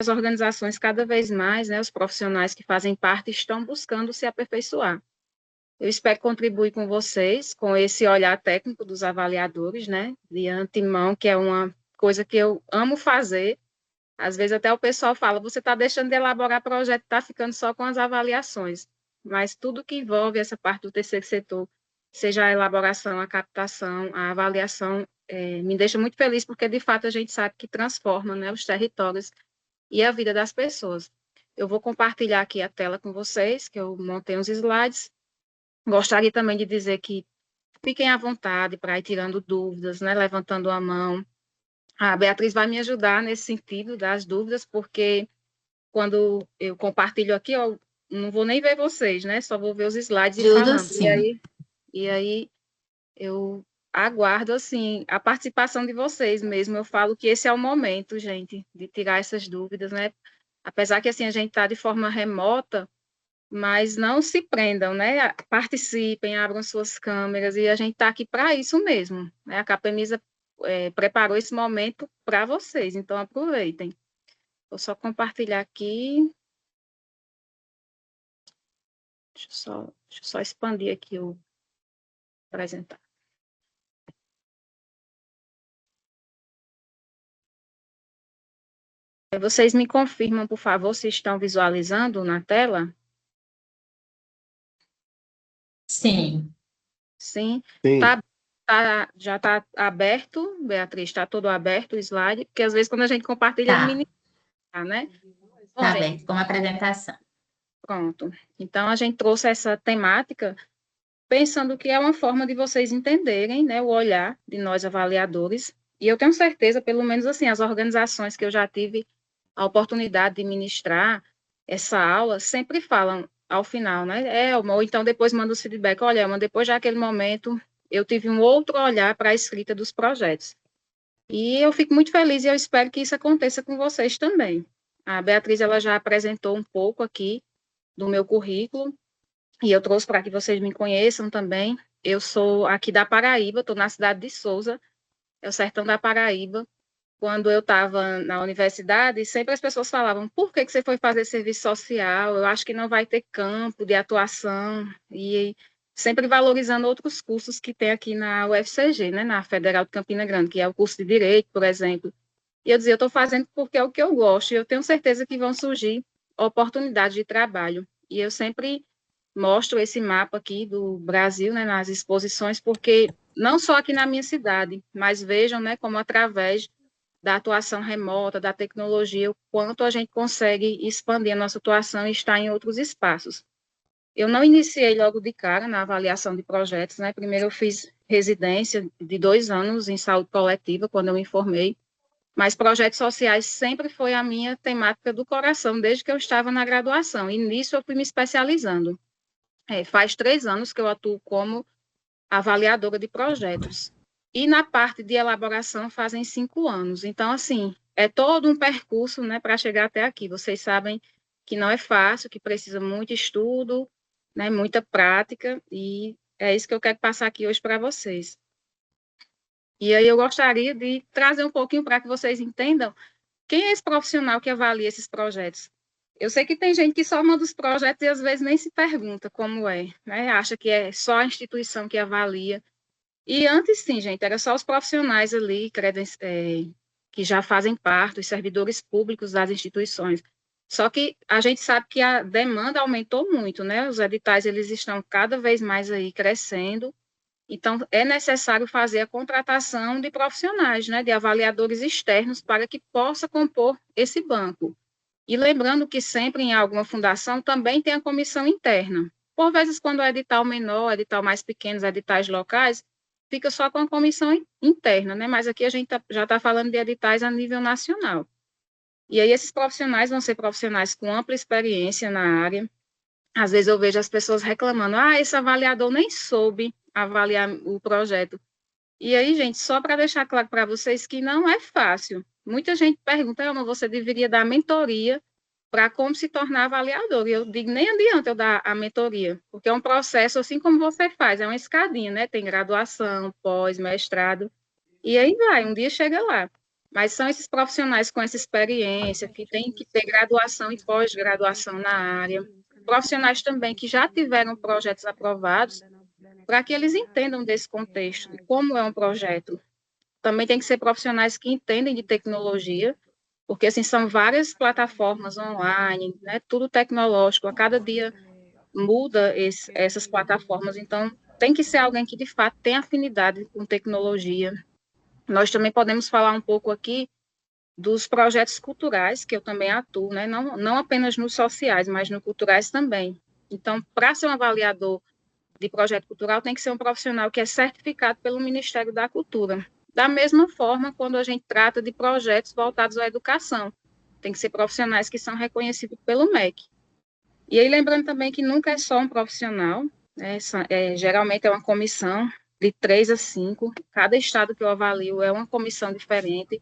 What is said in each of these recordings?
as organizações, cada vez mais, né, os profissionais que fazem parte estão buscando se aperfeiçoar. Eu espero contribuir com vocês, com esse olhar técnico dos avaliadores, né, de antemão, que é uma coisa que eu amo fazer. Às vezes até o pessoal fala, você está deixando de elaborar projeto, está ficando só com as avaliações. Mas tudo que envolve essa parte do terceiro setor, seja a elaboração, a captação, a avaliação, me deixa muito feliz, porque de fato a gente sabe que transforma, né, os territórios e a vida das pessoas. Eu vou compartilhar aqui a tela com vocês, que eu montei uns slides. Gostaria também de dizer que fiquem à vontade para ir tirando dúvidas, né, levantando a mão. A Beatriz vai me ajudar nesse sentido das dúvidas, porque quando eu compartilho aqui, eu não vou nem ver vocês, né? Só vou ver os slides e Ajudo falando. sim. E aí eu aguardo, assim, a participação de vocês mesmo. Eu falo que esse é o momento, gente, de tirar essas dúvidas, né? Apesar que, assim, a gente está de forma remota, mas não se prendam, né? Participem, abram suas câmeras, e a gente está aqui para isso mesmo, né? A Capemisa preparou esse momento para vocês, então aproveitem. Vou só compartilhar aqui. Deixa eu só expandir aqui o apresentar. Vocês me confirmam, por favor, se estão visualizando na tela? Sim. Sim. Sim. Já está aberto, Beatriz? Está todo aberto o slide? Porque às vezes quando a gente compartilha, ele Tá. minimiza, né? Bom, Tá gente, aberto, como apresentação. pronto. Então, a gente trouxe essa temática pensando que é uma forma de vocês entenderem, né, o olhar de nós avaliadores. E eu tenho certeza, pelo menos assim, as organizações que eu já tive a oportunidade de ministrar essa aula sempre falam ao final, né? Elma, ou então depois manda o feedback, olha, Elma, depois daquele momento eu tive um outro olhar para a escrita dos projetos. E eu fico muito feliz e eu espero que isso aconteça com vocês também. A Beatriz, ela já apresentou um pouco aqui do meu currículo, e eu trouxe para que vocês me conheçam também. Eu sou aqui da Paraíba, estou na cidade de Souza, é o sertão da Paraíba. Quando eu estava na universidade, sempre as pessoas falavam, por que você foi fazer serviço social? Eu acho que não vai ter campo de atuação, e sempre valorizando outros cursos que tem aqui na UFCG, né, na Federal de Campina Grande, que é o curso de Direito, por exemplo. E eu dizia, eu estou fazendo porque é o que eu gosto, e eu tenho certeza que vão surgir oportunidades de trabalho. E eu sempre mostro esse mapa aqui do Brasil, né, nas exposições, porque não só aqui na minha cidade, mas vejam, né, como através da atuação remota, da tecnologia, o quanto a gente consegue expandir a nossa atuação e estar em outros espaços. Eu não iniciei logo de cara na avaliação de projetos, né? Primeiro eu fiz residência de 2 anos em saúde coletiva, quando eu me formei, mas projetos sociais sempre foi a minha temática do coração, desde que eu estava na graduação, e nisso eu fui me especializando. Faz 3 anos que eu atuo como avaliadora de projetos. E na parte de elaboração fazem 5 anos. Então, assim, é todo um percurso, né, para chegar até aqui. Vocês sabem que não é fácil, que precisa muito estudo, né, muita prática, e é isso que eu quero passar aqui hoje para vocês. E aí eu gostaria de trazer um pouquinho para que vocês entendam quem é esse profissional que avalia esses projetos. Eu sei que tem gente que só manda os projetos e às vezes nem se pergunta como é, né? Acha que é só a instituição que avalia. E antes, sim, gente, era só os profissionais ali, que já fazem parte, os servidores públicos das instituições. Só que a gente sabe que a demanda aumentou muito, né? Os editais, eles estão cada vez mais aí crescendo. Então, é necessário fazer a contratação de profissionais, né? De avaliadores externos para que possa compor esse banco. E lembrando que sempre em alguma fundação também tem a comissão interna. Por vezes, quando é edital menor, edital mais pequeno, editais locais, fica só com a comissão interna, né? Mas aqui a gente já está falando de editais a nível nacional. E aí esses profissionais vão ser profissionais com ampla experiência na área. Às vezes eu vejo as pessoas reclamando, esse avaliador nem soube avaliar o projeto. E aí, gente, só para deixar claro para vocês que não é fácil. Muita gente pergunta, Elma, você deveria dar mentoria para como se tornar avaliador. E eu digo, nem adianta eu dar a mentoria, porque é um processo assim como você faz, é uma escadinha, né? Tem graduação, pós, mestrado, e aí vai, um dia chega lá. mas são esses profissionais com essa experiência, que têm que ter graduação e pós-graduação na área, profissionais também que já tiveram projetos aprovados, para que eles entendam desse contexto, de como é um projeto. Também tem que ser profissionais que entendem de tecnologia, porque assim são várias plataformas online, né, tudo tecnológico, a cada dia muda essas plataformas, então tem que ser alguém que de fato tem afinidade com tecnologia. Nós também podemos falar um pouco aqui dos projetos culturais, que eu também atuo, né? Não apenas nos sociais, mas nos culturais também. Então, para ser um avaliador de projeto cultural, tem que ser um profissional que é certificado pelo Ministério da Cultura. Da mesma forma, quando a gente trata de projetos voltados à educação, tem que ser profissionais que são reconhecidos pelo MEC. E aí, lembrando também que nunca é só um profissional, né? Geralmente é uma comissão de 3 a 5, cada estado que eu avalio é uma comissão diferente.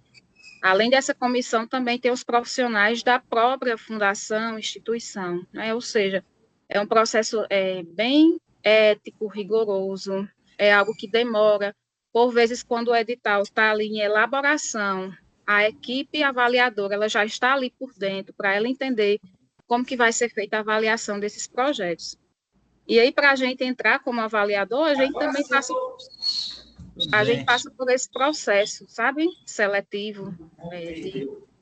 Além dessa comissão, também tem os profissionais da própria fundação, instituição, né? Ou seja, é um processo bem ético, rigoroso, é algo que demora. Por vezes, quando o edital está ali em elaboração, a equipe avaliadora ela já está ali por dentro, para ela entender como que vai ser feita a avaliação desses projetos. E aí, para a gente entrar como avaliador, a gente passa por esse processo, sabe? Seletivo,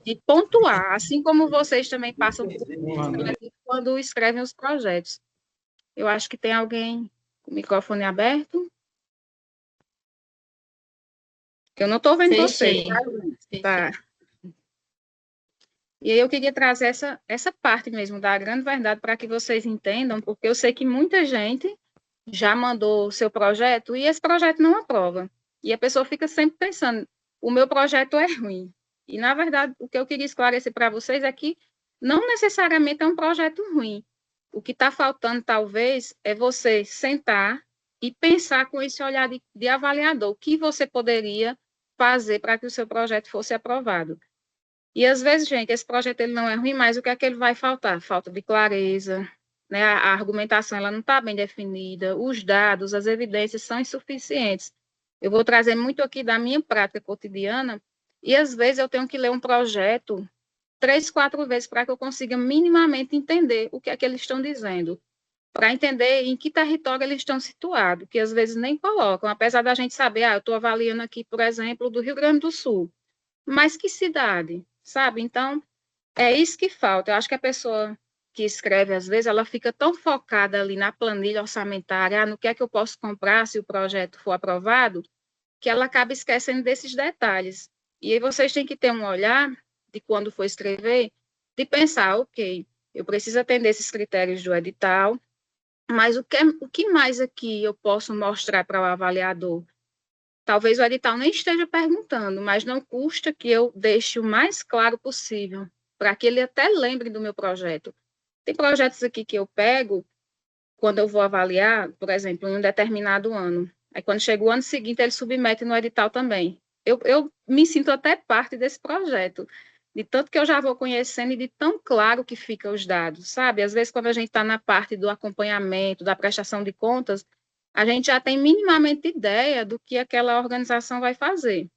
de pontuar, assim como vocês também passam por seletivo quando escrevem os projetos. Eu acho que tem alguém com o microfone aberto. Eu não estou vendo vocês. Tá? E aí eu queria trazer essa parte mesmo da grande verdade para que vocês entendam, porque eu sei que muita gente já mandou o seu projeto e esse projeto não aprova. E a pessoa fica sempre pensando, o meu projeto é ruim. E, na verdade, o que eu queria esclarecer para vocês é que não necessariamente é um projeto ruim. O que está faltando, talvez, é você sentar e pensar com esse olhar de avaliador, o que você poderia fazer para que o seu projeto fosse aprovado. E, às vezes, gente, esse projeto ele não é ruim, mas o que é que ele vai faltar? Falta de clareza, né? A argumentação ela não está bem definida, os dados, as evidências são insuficientes. Eu vou trazer muito aqui da minha prática cotidiana, e às vezes eu tenho que ler um projeto 3, 4 vezes para que eu consiga minimamente entender o que é que eles estão dizendo, para entender em que território eles estão situados, que às vezes nem colocam, apesar da gente saber, eu estou avaliando aqui, por exemplo, do Rio Grande do Sul, mas que cidade, sabe? Então, é isso que falta. Eu acho que a pessoa que escreve, às vezes, ela fica tão focada ali na planilha orçamentária, no que é que eu posso comprar se o projeto for aprovado, que ela acaba esquecendo desses detalhes. E aí vocês têm que ter um olhar de quando for escrever, de pensar, ok, eu preciso atender esses critérios do edital, mas o que mais aqui eu posso mostrar para o avaliador? Talvez o edital nem esteja perguntando, mas não custa que eu deixe o mais claro possível, para que ele até lembre do meu projeto. Tem projetos aqui que eu pego, quando eu vou avaliar, por exemplo, em um determinado ano. Aí, quando chega o ano seguinte, ele submete no edital também. Eu me sinto até parte desse projeto, de tanto que eu já vou conhecendo e de tão claro que ficam os dados, sabe? Às vezes, quando a gente está na parte do acompanhamento, da prestação de contas, a gente já tem minimamente ideia do que aquela organização vai fazer.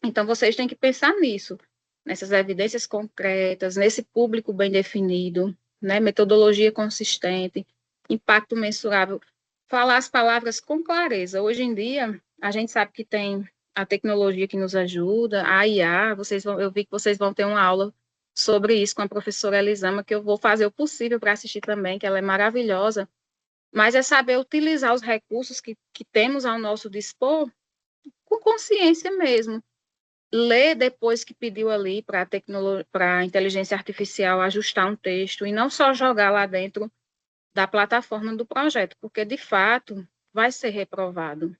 Então, vocês têm que pensar nisso, nessas evidências concretas, nesse público bem definido, né, metodologia consistente, impacto mensurável, falar as palavras com clareza. Hoje em dia, a gente sabe que tem a tecnologia que nos ajuda, a IA, eu vi que vocês vão ter uma aula sobre isso com a professora Elisama, que eu vou fazer o possível para assistir também, que ela é maravilhosa, mas é saber utilizar os recursos que temos ao nosso dispor com consciência mesmo. Ler depois que pediu ali para a inteligência artificial ajustar um texto e não só jogar lá dentro da plataforma do projeto, porque de fato vai ser reprovado.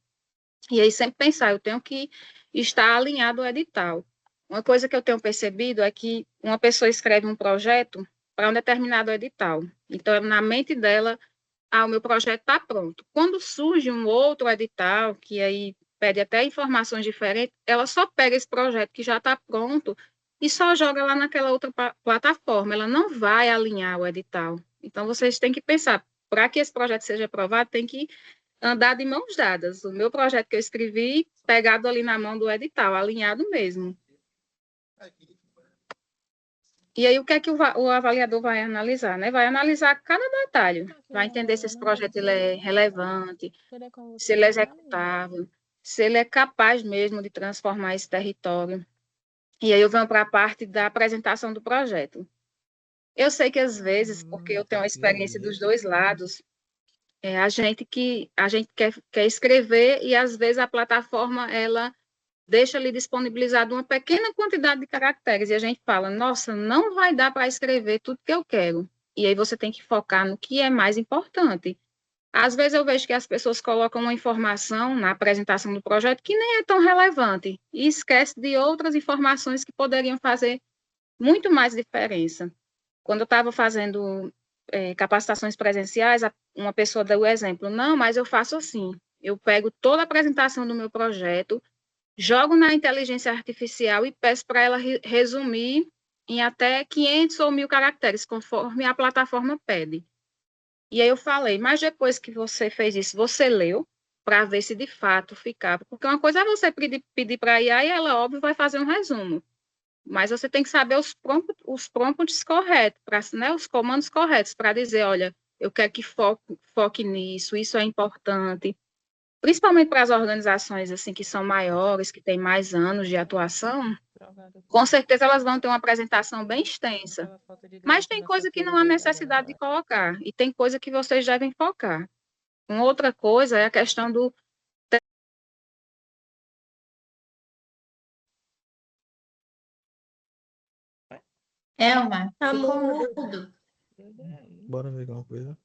E aí sempre pensar, eu tenho que estar alinhado ao edital. Uma coisa que eu tenho percebido é que uma pessoa escreve um projeto para um determinado edital. Então, na mente dela, o meu projeto está pronto. Quando surge um outro edital, que aí pede até informações diferentes, ela só pega esse projeto que já está pronto e só joga lá naquela outra plataforma. Ela não vai alinhar o edital. Então, vocês têm que pensar, para que esse projeto seja aprovado, tem que andar de mãos dadas. O meu projeto que eu escrevi, pegado ali na mão do edital, alinhado mesmo. E aí, o que é que o avaliador vai analisar, né? Vai analisar cada detalhe, vai entender se esse projeto ele é relevante, se ele é executável, se ele é capaz mesmo de transformar esse território. E aí eu venho para a parte da apresentação do projeto. Eu sei que às vezes, porque eu tenho a experiência dos dois lados, a gente quer escrever e às vezes a plataforma ela deixa ali disponibilizado uma pequena quantidade de caracteres e a gente fala, nossa, não vai dar para escrever tudo que eu quero. E aí você tem que focar no que é mais importante. Às vezes eu vejo que as pessoas colocam uma informação na apresentação do projeto que nem é tão relevante e esquece de outras informações que poderiam fazer muito mais diferença. Quando eu estava fazendo capacitações presenciais, uma pessoa deu o exemplo, não, mas eu faço assim, eu pego toda a apresentação do meu projeto, jogo na inteligência artificial e peço para ela resumir em até 500 ou 1.000 caracteres, conforme a plataforma pede. E aí eu falei, mas depois que você fez isso, você leu para ver se de fato ficava. Porque uma coisa é você pedir para a IA e ela, óbvio, vai fazer um resumo. Mas você tem que saber os prompts corretos, né, os comandos corretos, para dizer, olha, eu quero que foque nisso, isso é importante. Principalmente para as organizações assim que são maiores, que têm mais anos de atuação, com certeza elas vão ter uma apresentação bem extensa. Mas tem coisa que não há necessidade de colocar, e tem coisa que vocês devem focar. Uma outra coisa é a questão do. Elma, ficou mudo. Bora ver alguma coisa.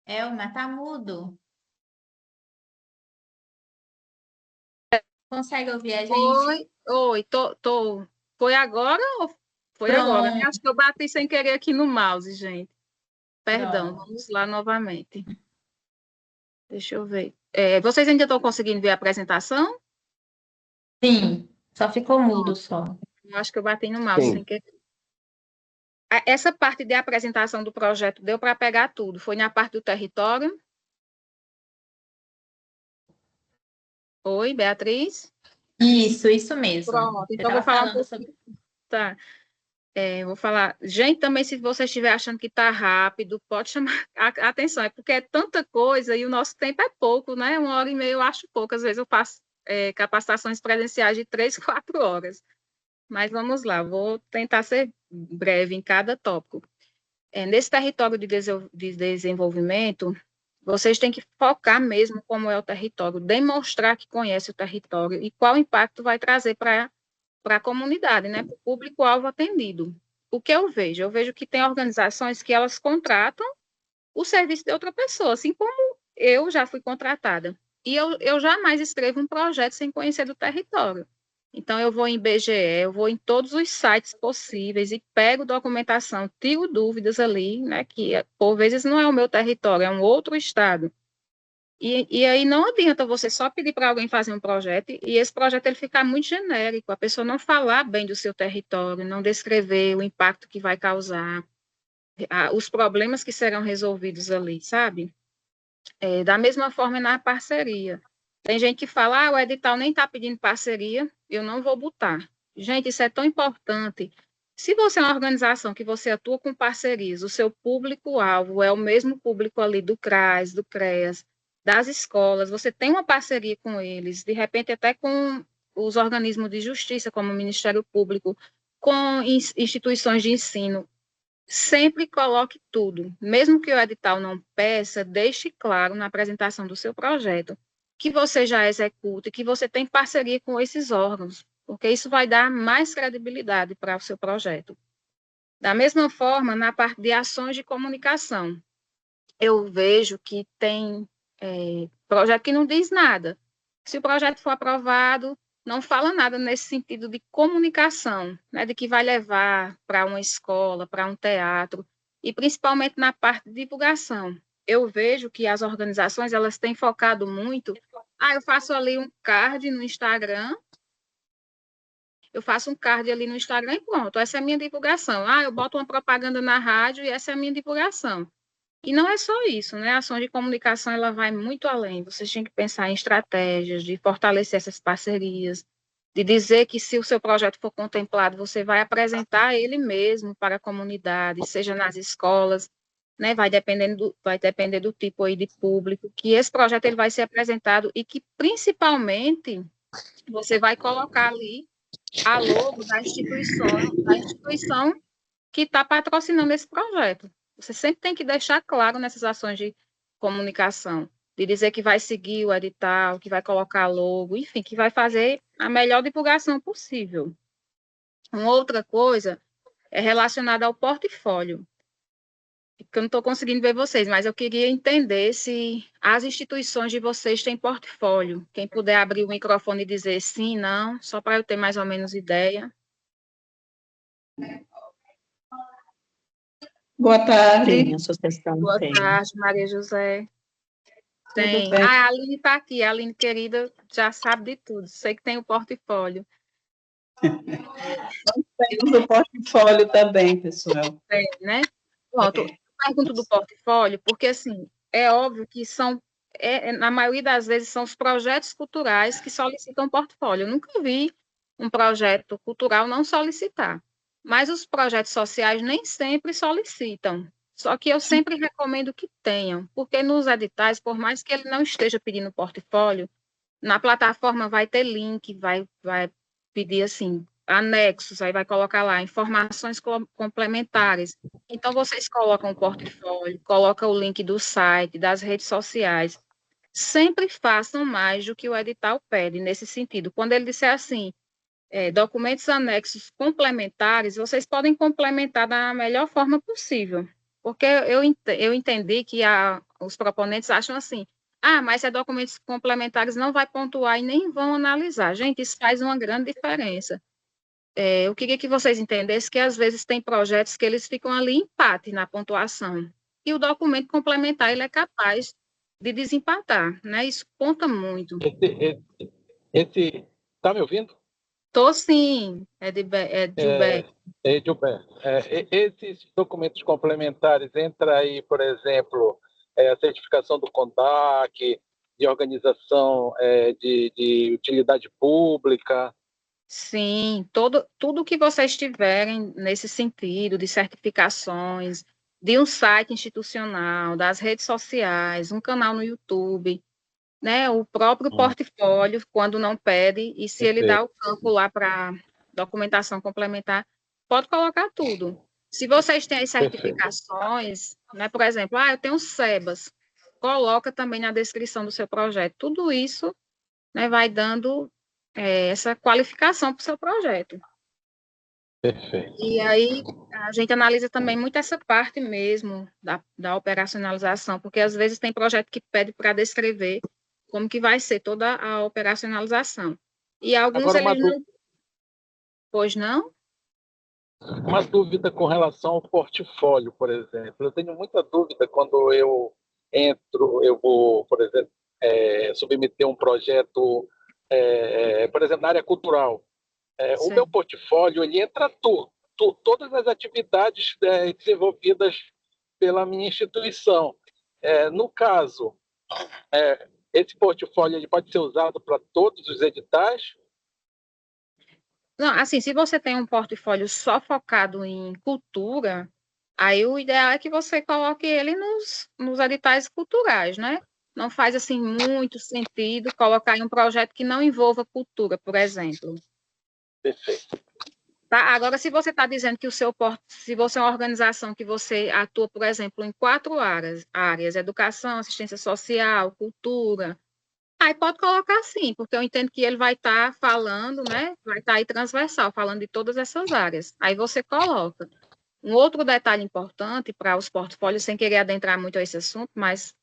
Elma, tá mudo. Consegue ouvir a gente? Oi, tô. Foi agora ou foi agora? Pronto. Acho que eu bati sem querer aqui no mouse, gente. Perdão, Pronto. vamos lá novamente. Deixa eu ver. Vocês ainda estão conseguindo ver a apresentação? Sim, só ficou mudo só. Eu acho que eu bati no mouse Sim. sem querer. Essa parte de apresentação do projeto deu para pegar tudo. Foi na parte do território. Oi, Beatriz? Isso mesmo. Pronto, Você então eu vou estava falar um falando pouquinho. sobre. Tá. Vou falar. Gente, também, se você estiver achando que está rápido, pode chamar a atenção. É porque é tanta coisa e o nosso tempo é pouco, né? 1 hora e meia eu acho pouco. Às vezes eu faço capacitações presenciais de 3, 4 horas. Mas vamos lá, vou tentar ser breve em cada tópico. Nesse território de desenvolvimento, vocês têm que focar mesmo como é o território, demonstrar que conhece o território e qual impacto vai trazer para a comunidade, né, para o público-alvo atendido. O que eu vejo? Eu vejo que tem organizações que elas contratam o serviço de outra pessoa, assim como eu já fui contratada. E eu jamais escrevo um projeto sem conhecer do território. Então, eu vou em IBGE, eu vou em todos os sites possíveis e pego documentação, tiro dúvidas ali, né, que por vezes não é o meu território, é um outro estado. E aí não adianta você só pedir para alguém fazer um projeto e esse projeto ele ficar muito genérico, a pessoa não falar bem do seu território, não descrever o impacto que vai causar, os problemas que serão resolvidos ali, sabe? Da mesma forma na parceria. Tem gente que fala, o edital nem está pedindo parceria, eu não vou botar. Gente, isso é tão importante. Se você é uma organização que você atua com parcerias, o seu público-alvo é o mesmo público ali do CRAS, do CREAS, das escolas, você tem uma parceria com eles, de repente até com os organismos de justiça, como o Ministério Público, com instituições de ensino, sempre coloque tudo, mesmo que o edital não peça, deixe claro na apresentação do seu projeto que você já executa e que você tem parceria com esses órgãos, porque isso vai dar mais credibilidade para o seu projeto. Da mesma forma, na parte de ações de comunicação, eu vejo que tem projeto que não diz nada. Se o projeto for aprovado, não fala nada nesse sentido de comunicação, né, de que vai levar para uma escola, para um teatro, e principalmente na parte de divulgação. Eu vejo que as organizações elas têm focado muito. Eu faço ali um card no Instagram, eu faço um card ali no Instagram e pronto, essa é a minha divulgação. Eu boto uma propaganda na rádio e essa é a minha divulgação. E não é só isso, né? A ação de comunicação ela vai muito além. Vocês têm que pensar em estratégias de fortalecer essas parcerias, de dizer que se o seu projeto for contemplado, você vai apresentar ele mesmo para a comunidade, seja nas escolas, né, vai depender do tipo aí de público, que esse projeto ele vai ser apresentado e que, principalmente, você vai colocar ali a logo da instituição que está patrocinando esse projeto. Você sempre tem que deixar claro nessas ações de comunicação, de dizer que vai seguir o edital, que vai colocar logo, enfim, que vai fazer a melhor divulgação possível. Uma outra coisa é relacionada ao portfólio, que eu não estou conseguindo ver vocês, mas eu queria entender se as instituições de vocês têm portfólio. Quem puder abrir o microfone e dizer sim, não, só para eu ter mais ou menos ideia. Boa tarde. Tem, a associação Boa tem. tarde, Maria José. Tem. bem? A Aline está aqui. A Aline, querida, já sabe de tudo. Sei que tem o portfólio. Temos o portfólio também, pessoal. Tem, né? Pronto. Pergunto do portfólio, porque, assim, é óbvio que na maioria das vezes, são os projetos culturais que solicitam portfólio. Eu nunca vi um projeto cultural não solicitar. Mas os projetos sociais nem sempre solicitam. Só que eu sempre recomendo que tenham, porque nos editais, por mais que ele não esteja pedindo portfólio, na plataforma vai ter link, vai pedir assim, anexos, aí vai colocar lá informações complementares. Então, vocês colocam o portfólio, colocam o link do site, das redes sociais. Sempre façam mais do que o edital pede, nesse sentido. Quando ele disser assim, documentos anexos complementares, vocês podem complementar da melhor forma possível. Porque eu entendi que os proponentes acham assim, mas se é documentos complementares, não vai pontuar e nem vão analisar. Gente, isso faz uma grande diferença. Eu queria que vocês entendessem que, às vezes, tem projetos que eles ficam ali empate na pontuação. E o documento complementar, ele é capaz de desempatar, né? Isso conta muito. Tá me ouvindo? Tô sim, Gilberto. Gilberto, esses documentos complementares, entra aí, por exemplo, a certificação do CONDAC, de organização de utilidade pública. Sim, tudo que vocês tiverem nesse sentido, de certificações, de um site institucional, das redes sociais, um canal no YouTube, né? O próprio portfólio, quando não pede, e se ele dá o campo lá para documentação complementar, pode colocar tudo. Se vocês têm as certificações, né? Por exemplo, eu tenho SEBAS, coloca também na descrição do seu projeto. Tudo isso, né, vai dando essa qualificação para o seu projeto. Perfeito. E aí a gente analisa também muito essa parte mesmo da operacionalização, porque às vezes tem projeto que pede para descrever como que vai ser toda a operacionalização. E alguns Agora, eles não... Pois não? Uma dúvida com relação ao portfólio, por exemplo. Eu tenho muita dúvida quando eu vou, por exemplo, submeter um projeto, por exemplo, na área cultural. O meu portfólio, ele entra todas as atividades desenvolvidas pela minha instituição. No caso, esse portfólio ele pode ser usado para todos os editais? Não, assim, se você tem um portfólio só focado em cultura, aí o ideal é que você coloque ele nos editais culturais, né? Não faz, assim, muito sentido colocar em um projeto que não envolva cultura, por exemplo. Perfeito. Tá? Agora, se você está dizendo que se você é uma organização que você atua, por exemplo, em 4 áreas, educação, assistência social, cultura, aí pode colocar sim, porque eu entendo que ele vai estar falando, né? Vai estar aí transversal, falando de todas essas áreas. Aí você coloca. Um outro detalhe importante para os portfólios, sem querer adentrar muito a esse assunto, mas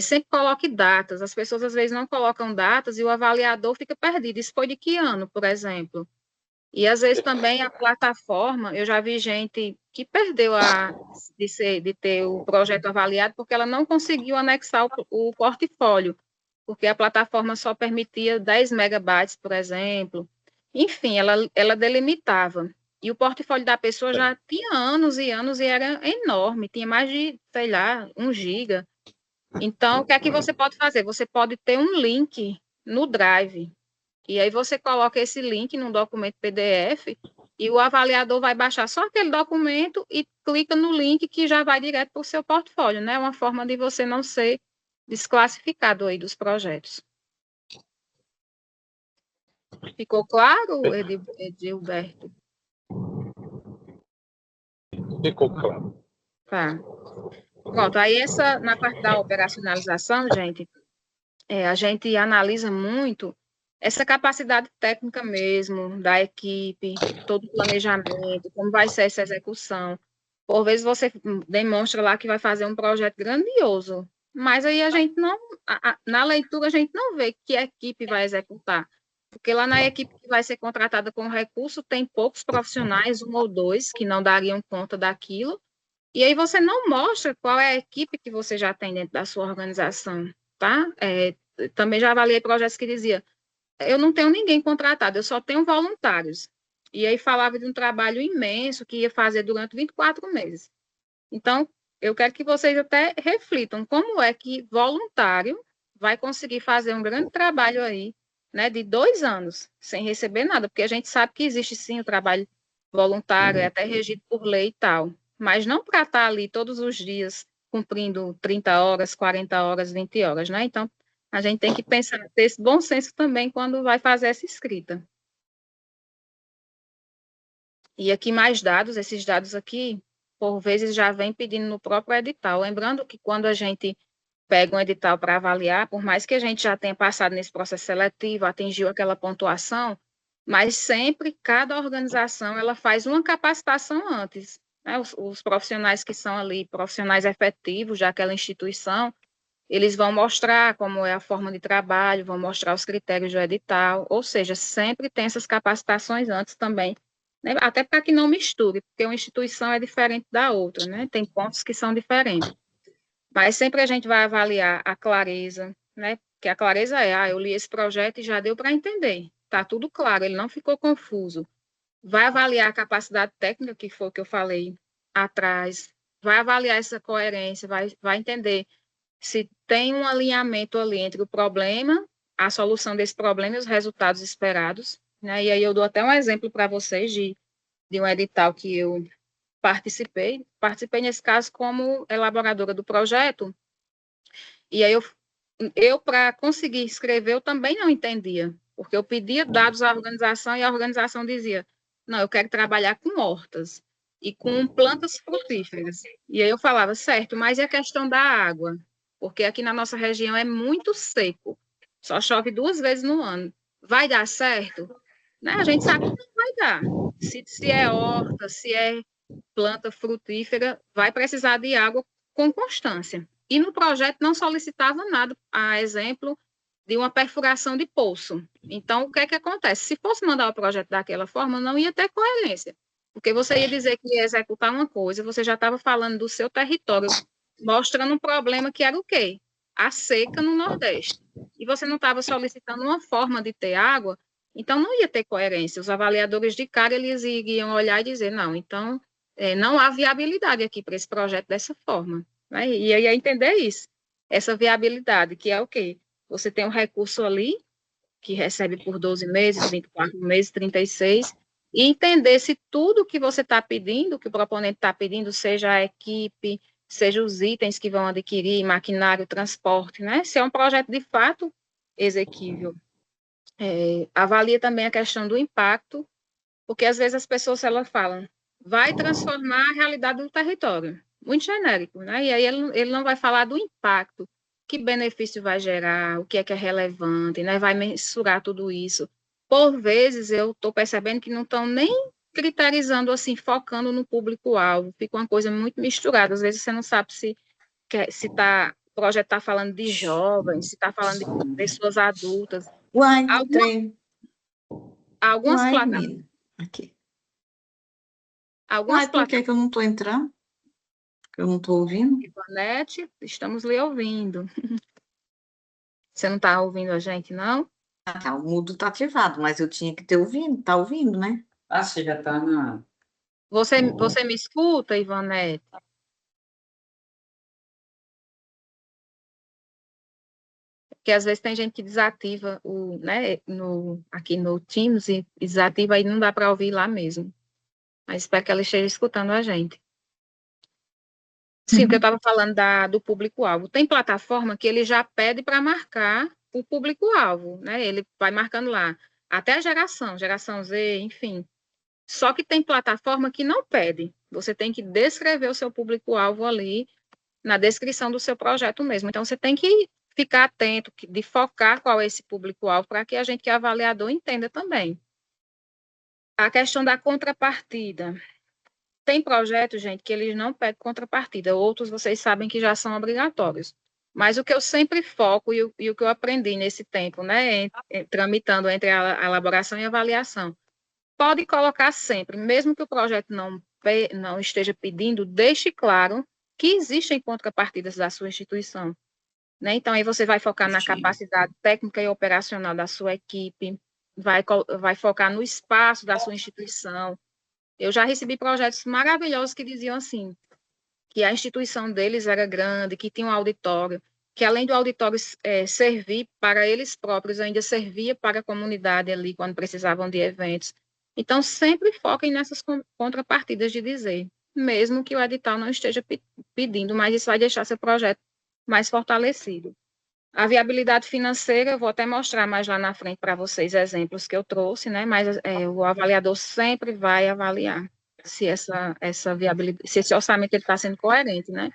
sempre coloque datas. As pessoas às vezes não colocam datas e o avaliador fica perdido. Isso foi de que ano, por exemplo? E às vezes também a plataforma, eu já vi gente que perdeu de ter o projeto avaliado porque ela não conseguiu anexar o portfólio, porque a plataforma só permitia 10 megabytes, por exemplo. Enfim, ela delimitava. E o portfólio da pessoa já tinha anos e anos e era enorme, tinha mais de, sei lá, 1 giga. Então, o que é que você pode fazer? Você pode ter um link no Drive, E aí você coloca esse link no documento PDF e o avaliador vai baixar só aquele documento e clica no link que já vai direto para o seu portfólio, né? Uma forma de você não ser desclassificado aí dos projetos. Ficou claro, Edilberto? Ficou claro. Tá. Pronto, aí na parte da operacionalização, gente, a gente analisa muito essa capacidade técnica mesmo da equipe, todo o planejamento, como vai ser essa execução. Por vezes você demonstra lá que vai fazer um projeto grandioso, mas aí a gente não, na leitura a gente não vê que equipe vai executar, porque lá na equipe que vai ser contratada com recurso tem poucos profissionais, um ou dois, que não dariam conta daquilo, e aí você não mostra qual é a equipe que você já tem dentro da sua organização, tá? Também já avaliei projetos que dizia, eu não tenho ninguém contratado, eu só tenho voluntários. E aí falava de um trabalho imenso que ia fazer durante 24 meses. Então, eu quero que vocês até reflitam como é que voluntário vai conseguir fazer um grande trabalho aí, né, de 2 anos, sem receber nada, porque a gente sabe que existe sim o trabalho voluntário, é até regido por lei e tal, mas não para estar ali todos os dias cumprindo 30 horas, 40 horas, 20 horas, né? Então, a gente tem que pensar, ter esse bom senso também quando vai fazer essa escrita. E aqui mais dados, esses dados aqui, por vezes já vem pedindo no próprio edital. Lembrando que quando a gente pega um edital para avaliar, por mais que a gente já tenha passado nesse processo seletivo, atingiu aquela pontuação, mas sempre cada organização ela faz uma capacitação antes, né? Os profissionais que são ali, profissionais efetivos daquela instituição, eles vão mostrar como é a forma de trabalho, vão mostrar os critérios do edital, ou seja, sempre tem essas capacitações antes também, né? Até para que não misture, porque uma instituição é diferente da outra, né? Tem pontos que são diferentes. Mas sempre a gente vai avaliar a clareza, né? Porque a clareza eu li esse projeto e já deu para entender. Está tudo claro, ele não ficou confuso. Vai avaliar a capacidade técnica, que foi o que eu falei atrás, vai avaliar essa coerência, vai entender se tem um alinhamento ali entre o problema, a solução desse problema e os resultados esperados, né? E aí eu dou até um exemplo para vocês de um edital que eu participei nesse caso como elaboradora do projeto, e aí eu para conseguir escrever, eu também não entendia, porque eu pedia dados à organização e a organização dizia, não, eu quero trabalhar com hortas e com plantas frutíferas. E aí eu falava, certo, mas e a questão da água? Porque aqui na nossa região é muito seco, só chove 2 vezes no ano. Vai dar certo? Né? A gente sabe que não vai dar. Se é horta, se é planta frutífera, vai precisar de água com constância. E no projeto não solicitava nada, a exemplo de uma perfuração de poço. Então, o que é que acontece? Se fosse mandar o projeto daquela forma, não ia ter coerência, porque você ia dizer que ia executar uma coisa, você já estava falando do seu território, mostrando um problema que era o quê? A seca no Nordeste. E você não estava solicitando uma forma de ter água, então não ia ter coerência. Os avaliadores de cara, eles iriam olhar e dizer, não, então não há viabilidade aqui para esse projeto dessa forma. Né? E aí é entender isso, essa viabilidade, que é o quê? Você tem um recurso ali, que recebe por 12 meses, 24 meses, 36, e entender se tudo que você está pedindo, que o proponente está pedindo, seja a equipe, seja os itens que vão adquirir, maquinário, transporte, né? Se é um projeto de fato exequível. Avalia também a questão do impacto, porque às vezes as pessoas elas falam, vai transformar a realidade do território, muito genérico, né? E aí ele não vai falar do impacto, que benefício vai gerar, o que é relevante, né? Vai mensurar tudo isso. Por vezes eu estou percebendo que não estão nem criterizando assim, focando no público-alvo, fica uma coisa muito misturada. Às vezes você não sabe se o projeto está falando de jovens, se está falando de pessoas adultas. Uai, trem. Algumas Uai, plataformas. menina. Aqui. Algumas Uai, por que que eu não estou entrando? Eu não estou ouvindo? Ivanete, estamos lhe ouvindo. Você não está ouvindo a gente, não? Ah, tá, o mudo está ativado, mas eu tinha que ter ouvindo, tá ouvindo, né? Ah, você já está na... Você me escuta, Ivanete? porque às vezes tem gente que desativa né, aqui no Teams e desativa e não dá para ouvir lá mesmo. Mas espero que ela esteja escutando a gente. Sim, porque eu estava falando do público-alvo. Tem plataforma que ele já pede para marcar o público-alvo, né? Ele vai marcando lá, até a geração Z, enfim. Só que tem plataforma que não pede. Você tem que descrever o seu público-alvo ali na descrição do seu projeto mesmo. Então, você tem que ficar atento, de focar qual é esse público-alvo, para que a gente, que é avaliador, entenda também. A questão da contrapartida. Tem projetos, gente, que eles não pedem contrapartida, outros vocês sabem que já são obrigatórios. Mas o que eu sempre foco e o que eu aprendi nesse tempo, né, tramitando entre a elaboração e a avaliação, pode colocar sempre, mesmo que o projeto não esteja pedindo, deixe claro que existem contrapartidas da sua instituição. Né? Então, aí você vai focar na capacidade técnica e operacional da sua equipe, vai focar no espaço da sua instituição. Eu já recebi projetos maravilhosos que diziam assim, que a instituição deles era grande, que tinha um auditório, que além do auditório servir para eles próprios, ainda servia para a comunidade ali, quando precisavam de eventos. Então, sempre foquem nessas contrapartidas de dizer, mesmo que o edital não esteja pedindo, mas isso vai deixar seu projeto mais fortalecido. A viabilidade financeira, eu vou até mostrar mais lá na frente para vocês exemplos que eu trouxe, né? Mas o avaliador sempre vai avaliar se essa viabilidade, se esse orçamento está sendo coerente, né?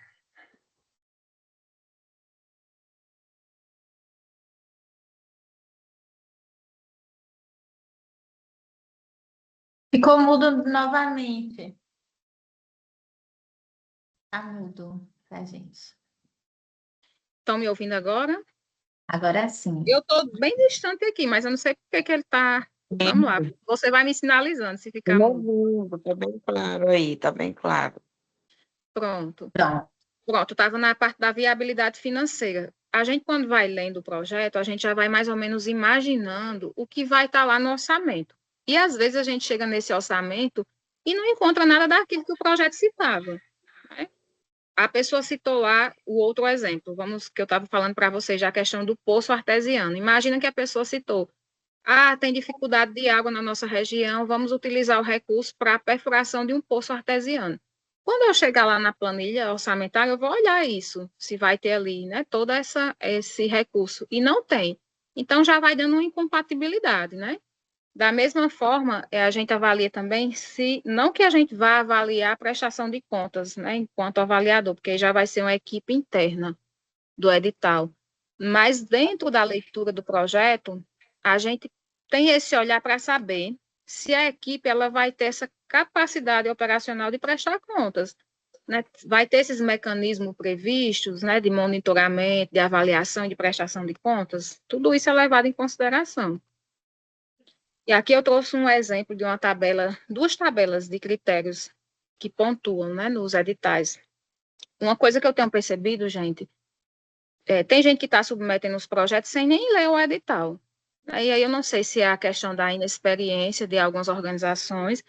Ficou mudo novamente. Tá mudo pra gente. Estão me ouvindo agora? Agora sim. Eu estou bem distante aqui, mas eu não sei por que ele está... Vamos lá, você vai me sinalizando se ficar mudo. Tá bem claro aí, tá bem claro. Pronto. Pronto, Estava na parte da viabilidade financeira. A gente, quando vai lendo o projeto, a gente já vai mais ou menos imaginando o que vai estar lá no orçamento. E, às vezes, a gente chega nesse orçamento e não encontra nada daquilo que o projeto citava. Né? A pessoa citou lá o outro exemplo, que eu estava falando para vocês, já a questão do poço artesiano. Imagina que a pessoa citou, tem dificuldade de água na nossa região, vamos utilizar o recurso para a perfuração de um poço artesiano. Quando eu chegar lá na planilha orçamentária, eu vou olhar isso, se vai ter ali, né, todo esse recurso, e não tem. Então, já vai dando uma incompatibilidade, né? Da mesma forma, a gente avalia também não que a gente vá avaliar a prestação de contas, né, enquanto avaliador, porque já vai ser uma equipe interna do edital, mas dentro da leitura do projeto, a gente tem esse olhar para saber se a equipe ela vai ter essa capacidade operacional de prestar contas, né? Vai ter esses mecanismos previstos, né, de monitoramento, de avaliação e de prestação de contas, tudo isso é levado em consideração. E aqui eu trouxe um exemplo de uma tabela, 2 tabelas de critérios que pontuam, né, nos editais. Uma coisa que eu tenho percebido, gente, tem gente que está submetendo os projetos sem nem ler o edital. Aí eu não sei se é a questão da inexperiência de algumas organizações,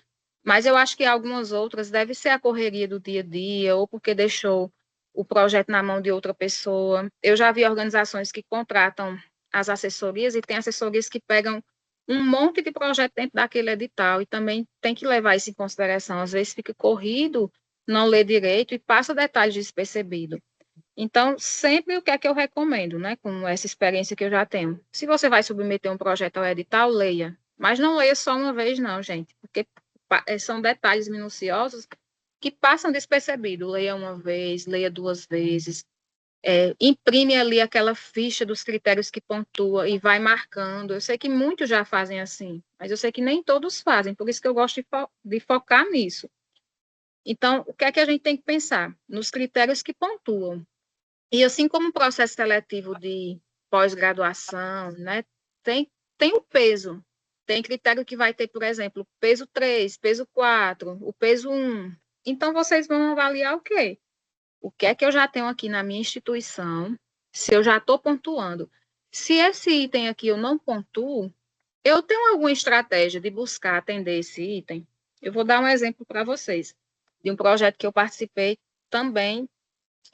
mas eu acho que algumas outras deve ser a correria do dia a dia, ou porque deixou o projeto na mão de outra pessoa. Eu já vi organizações que contratam as assessorias e tem assessorias que pegam um monte de projeto dentro daquele edital e também tem que levar isso em consideração. Às vezes fica corrido, não lê direito e passa detalhes despercebidos. Então, sempre o que é que eu recomendo, né, com essa experiência que eu já tenho. Se você vai submeter um projeto ao edital, leia. Mas não leia só uma vez, não, gente, porque são detalhes minuciosos que passam despercebido. Leia uma vez, leia 2 vezes. Imprime ali aquela ficha dos critérios que pontua e vai marcando. Eu sei que muitos já fazem assim, mas eu sei que nem todos fazem, por isso que eu gosto de focar nisso. Então, o que é que a gente tem que pensar? Nos critérios que pontuam. E assim como o processo seletivo de pós-graduação, né, tem o peso. Tem critério que vai ter, por exemplo, peso 3, peso 4, o peso 1. Então, vocês vão avaliar o quê? O que é que eu já tenho aqui na minha instituição, se eu já estou pontuando. Se esse item aqui eu não pontuo, eu tenho alguma estratégia de buscar atender esse item? Eu vou dar um exemplo para vocês, de um projeto que eu participei também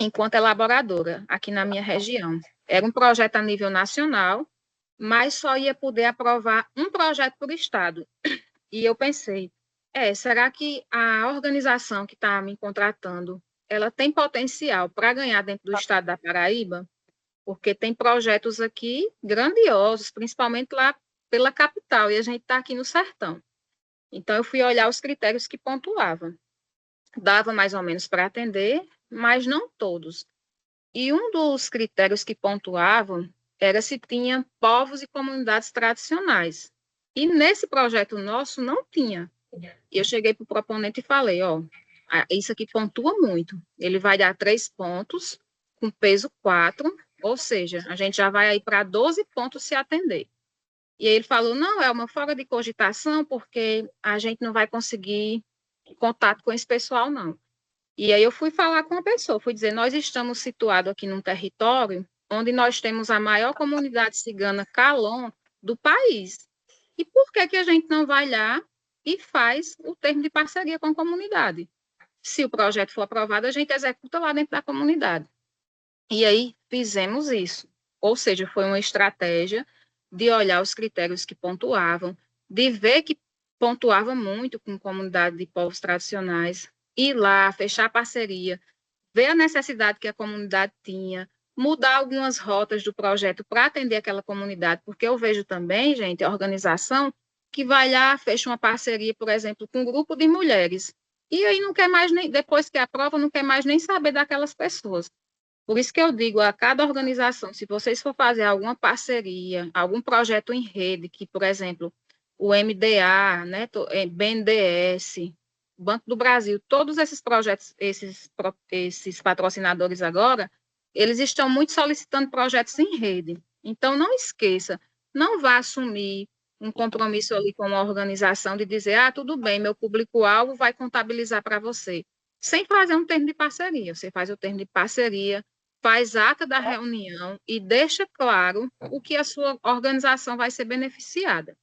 enquanto elaboradora, aqui na minha região. Era um projeto a nível nacional, mas só ia poder aprovar um projeto por estado. E eu pensei, será que a organização que está me contratando, ela tem potencial para ganhar dentro do estado da Paraíba? Porque tem projetos aqui grandiosos, principalmente lá pela capital, e a gente está aqui no sertão. Então, eu fui olhar os critérios que pontuavam. Dava mais ou menos para atender, mas não todos. E um dos critérios que pontuavam era se tinha povos e comunidades tradicionais. E nesse projeto nosso não tinha. E eu cheguei para o proponente e falei, isso aqui pontua muito. Ele vai dar 3 pontos, com peso 4, ou seja, a gente já vai aí para 12 pontos se atender. E aí ele falou, não, é uma fora de cogitação, porque a gente não vai conseguir contato com esse pessoal, não. E aí eu fui falar com a pessoa, fui dizer, nós estamos situados aqui num território onde nós temos a maior comunidade cigana Calon do país. E por que a gente não vai lá e faz o termo de parceria com a comunidade? Se o projeto for aprovado, a gente executa lá dentro da comunidade. E aí fizemos isso. Ou seja, foi uma estratégia de olhar os critérios que pontuavam, de ver que pontuava muito com comunidade de povos tradicionais, ir lá, fechar parceria, ver a necessidade que a comunidade tinha, mudar algumas rotas do projeto para atender aquela comunidade, porque eu vejo também, gente, a organização que vai lá, fecha uma parceria, por exemplo, com um grupo de mulheres, e aí não quer mais, nem depois que aprova, não quer mais nem saber daquelas pessoas. Por isso que eu digo a cada organização, se vocês for fazer alguma parceria, algum projeto em rede, que, por exemplo, o MDA, né, BNDES, Banco do Brasil, todos esses projetos, esses patrocinadores agora, eles estão muito solicitando projetos em rede. Então, não esqueça, não vá assumir um compromisso ali com uma organização de dizer, tudo bem, meu público-alvo vai contabilizar para você. Sem fazer um termo de parceria. Você faz o termo de parceria, faz ata da reunião e deixa claro o que a sua organização vai ser beneficiada.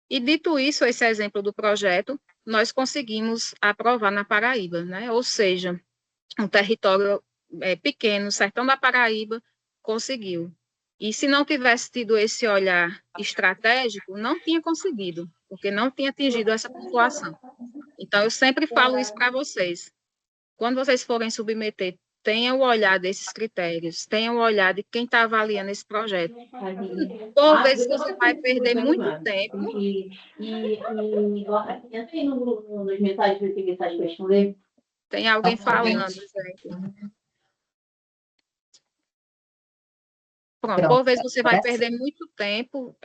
E dito isso, esse exemplo do projeto, nós conseguimos aprovar na Paraíba, né? Ou seja, um território pequeno, sertão da Paraíba, conseguiu. E se não tivesse tido esse olhar estratégico, não tinha conseguido, porque não tinha atingido essa pontuação. Então, eu sempre falo isso para vocês. Quando vocês forem submeter, tenham o olhar desses critérios, tenham o olhar de quem está avaliando esse projeto. Por vezes você vai perder muito tempo. Tem alguém falando, gente. Pronto, por vezes você vai perder muito tempo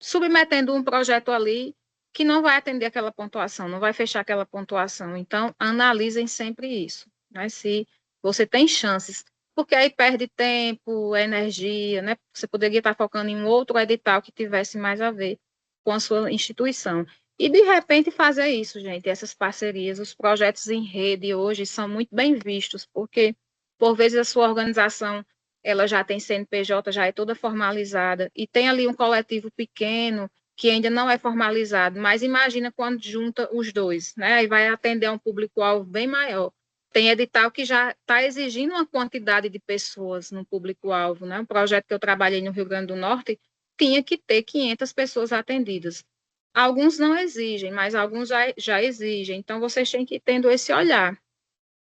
submetendo um projeto ali que não vai atender aquela pontuação, não vai fechar aquela pontuação. Então, analisem sempre isso, né? Se você tem chances, porque aí perde tempo, energia, né? Você poderia estar focando em um outro edital que tivesse mais a ver com a sua instituição. E, de repente, fazer isso, gente, essas parcerias, os projetos em rede hoje são muito bem vistos, porque, por vezes, a sua organização ela já tem CNPJ, já é toda formalizada, e tem ali um coletivo pequeno, que ainda não é formalizado, mas imagina quando junta os dois, né? Aí vai atender a um público-alvo bem maior. Tem edital que já está exigindo uma quantidade de pessoas no público-alvo, né? Um projeto que eu trabalhei no Rio Grande do Norte tinha que ter 500 pessoas atendidas. Alguns não exigem, mas alguns já exigem. Então, vocês têm que ir tendo esse olhar.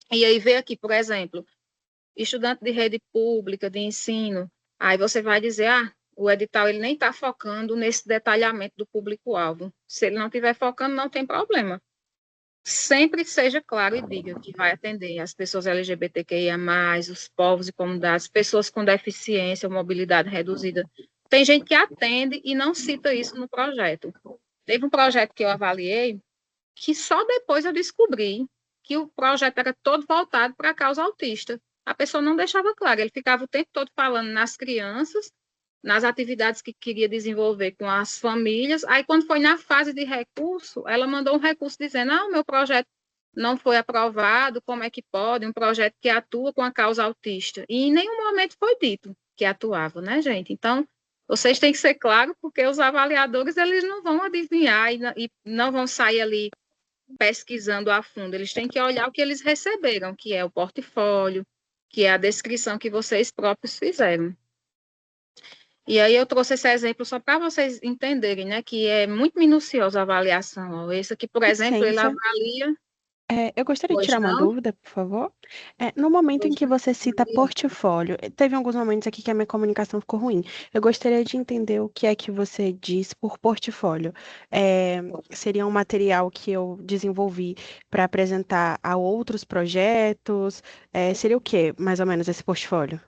E aí, ver aqui, por exemplo, estudante de rede pública, de ensino, aí você vai dizer, o edital ele nem está focando nesse detalhamento do público-alvo. Se ele não estiver focando, não tem problema. Sempre seja claro e diga que vai atender as pessoas LGBTQIA+, os povos e comunidades, pessoas com deficiência ou mobilidade reduzida. Tem gente que atende e não cita isso no projeto. Teve um projeto que eu avaliei, que só depois eu descobri que o projeto era todo voltado para a causa autista. A pessoa não deixava claro, ele ficava o tempo todo falando nas crianças, nas atividades que queria desenvolver com as famílias. Aí, quando foi na fase de recurso, ela mandou um recurso dizendo, o meu projeto não foi aprovado, como é que pode? Um projeto que atua com a causa autista. E em nenhum momento foi dito que atuava, né, gente? Então, vocês têm que ser claros, porque os avaliadores, eles não vão adivinhar e não vão sair ali pesquisando a fundo. Eles têm que olhar o que eles receberam, que é o portfólio, que é a descrição que vocês próprios fizeram. E aí eu trouxe esse exemplo só para vocês entenderem, né, que é muito minuciosa a avaliação. Ó. Esse aqui, por exemplo, ele Licença. avalia... Eu gostaria de Pois tirar uma não? dúvida, por favor. No momento em Pois que não, você cita Maria. portfólio, teve alguns momentos aqui que a minha comunicação ficou ruim. Eu gostaria de entender o que é que você diz por portfólio. Seria um material que eu desenvolvi para apresentar a outros projetos? Seria o quê, mais ou menos, esse portfólio?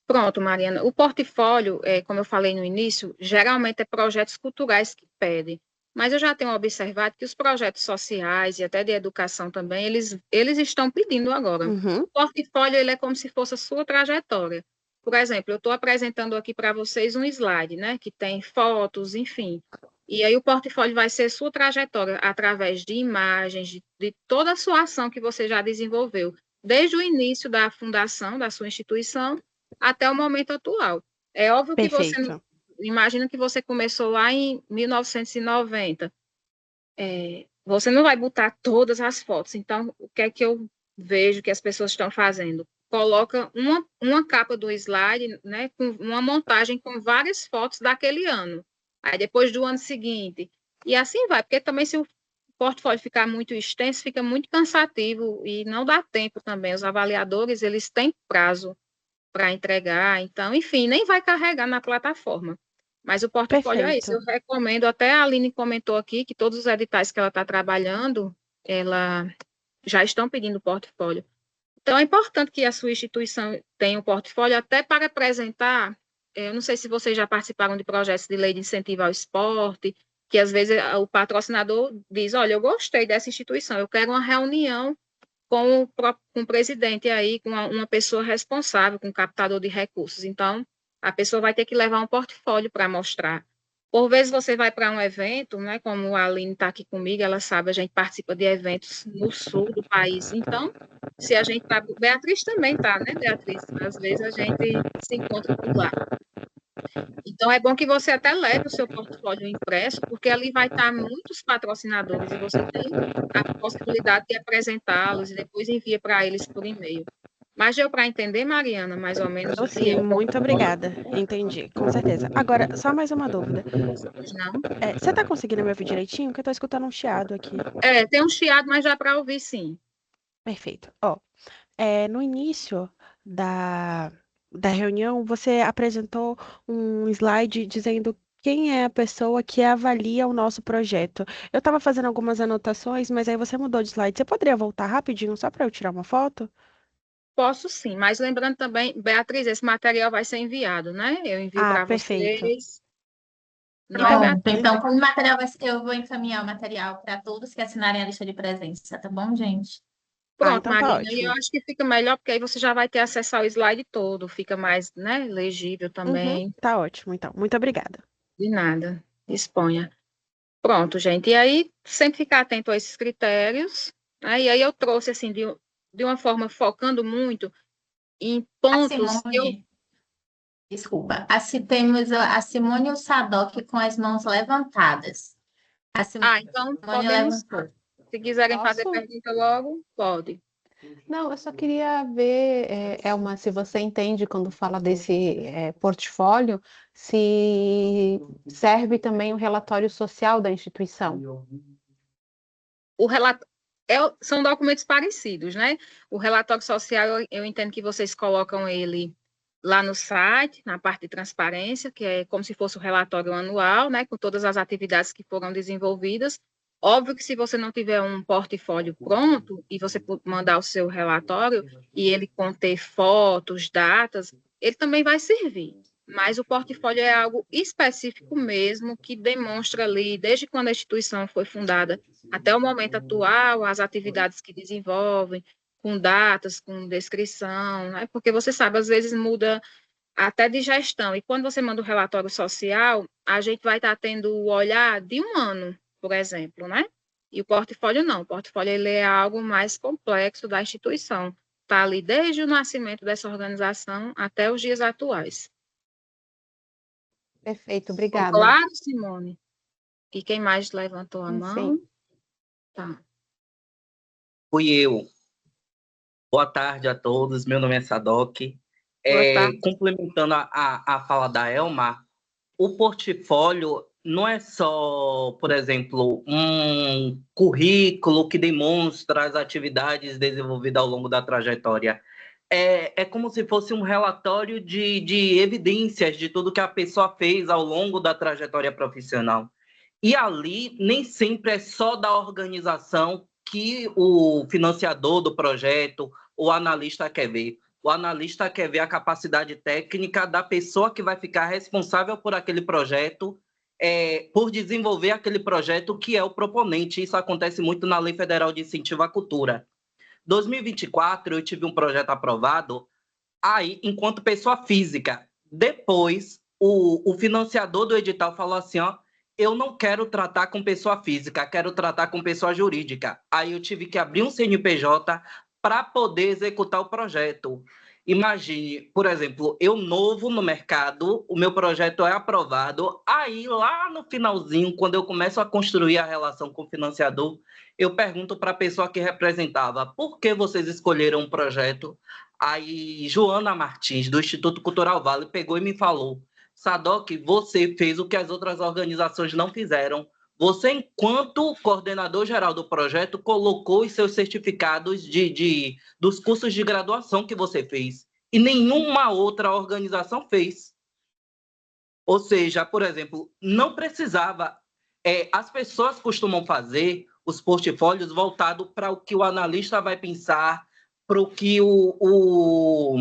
Pronto, Mariana. O portfólio, como eu falei no início, geralmente é projetos culturais que pedem. Mas eu já tenho observado que os projetos sociais e até de educação também, eles estão pedindo agora. Uhum. O portfólio, ele é como se fosse a sua trajetória. Por exemplo, eu estou apresentando aqui para vocês um slide, né, que tem fotos, enfim. E aí o portfólio vai ser sua trajetória através de imagens, de toda a sua ação que você já desenvolveu, desde o início da fundação da sua instituição até o momento atual. É óbvio que você Perfeito. imagina que você começou lá em 1990. Você não vai botar todas as fotos. Então, o que é que eu vejo que as pessoas estão fazendo? Coloca uma capa do slide, né, com uma montagem com várias fotos daquele ano. Aí, depois do ano seguinte. E assim vai, porque também se o portfólio ficar muito extenso, fica muito cansativo e não dá tempo também. Os avaliadores, eles têm prazo para entregar, então, enfim, nem vai carregar na plataforma. Mas o portfólio é isso, eu Perfeito. recomendo, até a Aline comentou aqui que todos os editais que ela está trabalhando, ela já estão pedindo portfólio. Então, é importante que a sua instituição tenha um portfólio até para apresentar, eu não sei se vocês já participaram de projetos de lei de incentivo ao esporte, que às vezes o patrocinador diz, olha, eu gostei dessa instituição, eu quero uma reunião com o presidente aí, com uma pessoa responsável, com o captador de recursos. Então, a pessoa vai ter que levar um portfólio para mostrar. Por vezes você vai para um evento, né, como a Aline está aqui comigo, ela sabe, a gente participa de eventos no sul do país. Então, se a gente está... Beatriz também está, né, Beatriz? Às vezes a gente se encontra por lá. Então, é bom que você até leve o seu portfólio impresso, porque ali vai estar muitos patrocinadores e você tem a possibilidade de apresentá-los e depois envia para eles por e-mail. Mas deu para entender, Mariana, mais ou menos o que Sim, é o muito portfólio? obrigada. Entendi, com certeza. Agora, só mais uma dúvida. Pois não? Você está conseguindo me ouvir direitinho? Porque eu estou escutando um chiado aqui. Tem um chiado, mas dá para ouvir, sim. Perfeito. No início da reunião, você apresentou um slide dizendo quem é a pessoa que avalia o nosso projeto. Eu estava fazendo algumas anotações, mas aí você mudou de slide. Você poderia voltar rapidinho só para eu tirar uma foto? Posso sim, mas lembrando também, Beatriz, esse material vai ser enviado, né? Eu envio para Perfeito. vocês. Não é, Pronto, Beatriz? então, como material eu vou encaminhar o material para todos que assinarem a lista de presença, tá bom, gente? Pronto, Então tá Marina, e eu ótimo. acho que fica melhor, porque aí você já vai ter acesso ao slide todo, fica mais, né, legível também. Tá ótimo, então. Muito obrigada. De nada, disponha. Pronto, gente. E aí, sempre ficar atento a esses critérios, né? E aí eu trouxe, assim, de uma forma focando muito em A pontos que eu... Simone, desculpa, temos a Simone e o Sadoc com as mãos levantadas. A Simone então podemos, levantou. se quiserem fazer Posso? pergunta logo, pode. Não, eu só queria ver, Elma, se você entende quando fala desse portfólio, se serve também o relatório social da instituição. O são documentos parecidos, né? O relatório social, eu entendo que vocês colocam ele lá no site, na parte de transparência, que é como se fosse o relatório anual, né? Com todas as atividades que foram desenvolvidas. Óbvio que se você não tiver um portfólio pronto e você mandar o seu relatório e ele conter fotos, datas, ele também vai servir. Mas o portfólio é algo específico mesmo, que demonstra ali, desde quando a instituição foi fundada até o momento atual, as atividades que desenvolvem, com datas, com descrição, né? Porque você sabe, às vezes muda até de gestão, e quando você manda o relatório social, a gente vai estar tendo o olhar de um ano, por exemplo, né? E o portfólio não, o portfólio ele é algo mais complexo da instituição, está ali desde o nascimento dessa organização até os dias atuais. Perfeito, Ficou obrigada. claro, Simone? E quem mais levantou a mão? Sim. Tá. Fui eu. Boa tarde a todos, meu nome é Sadoc. Boa tarde. Complementando a fala da Elma, o portfólio não é só, por exemplo, um currículo que demonstra as atividades desenvolvidas ao longo da trajetória. É como se fosse um relatório de evidências de tudo que a pessoa fez ao longo da trajetória profissional. E ali nem sempre é só da organização que o financiador do projeto, o analista quer ver. O analista quer ver a capacidade técnica da pessoa que vai ficar responsável por aquele projeto, por desenvolver aquele projeto que é o proponente. Isso acontece muito na Lei Federal de Incentivo à Cultura. Em 2024, eu tive um projeto aprovado aí enquanto pessoa física. Depois, o financiador do edital falou assim, ó, eu não quero tratar com pessoa física, quero tratar com pessoa jurídica. Aí eu tive que abrir um CNPJ para poder executar o projeto. Imagine, por exemplo, eu novo no mercado, o meu projeto é aprovado, aí lá no finalzinho, quando eu começo a construir a relação com o financiador, eu pergunto para a pessoa que representava, por que vocês escolheram um projeto? Aí Joana Martins, do Instituto Cultural Vale, pegou e me falou, Sadoc, você fez o que as outras organizações não fizeram. Você, enquanto coordenador geral do projeto, colocou os seus certificados dos cursos de graduação que você fez. E nenhuma outra organização fez. Ou seja, por exemplo, não precisava. As pessoas costumam fazer os portfólios voltados para o que o analista vai pensar, para o que o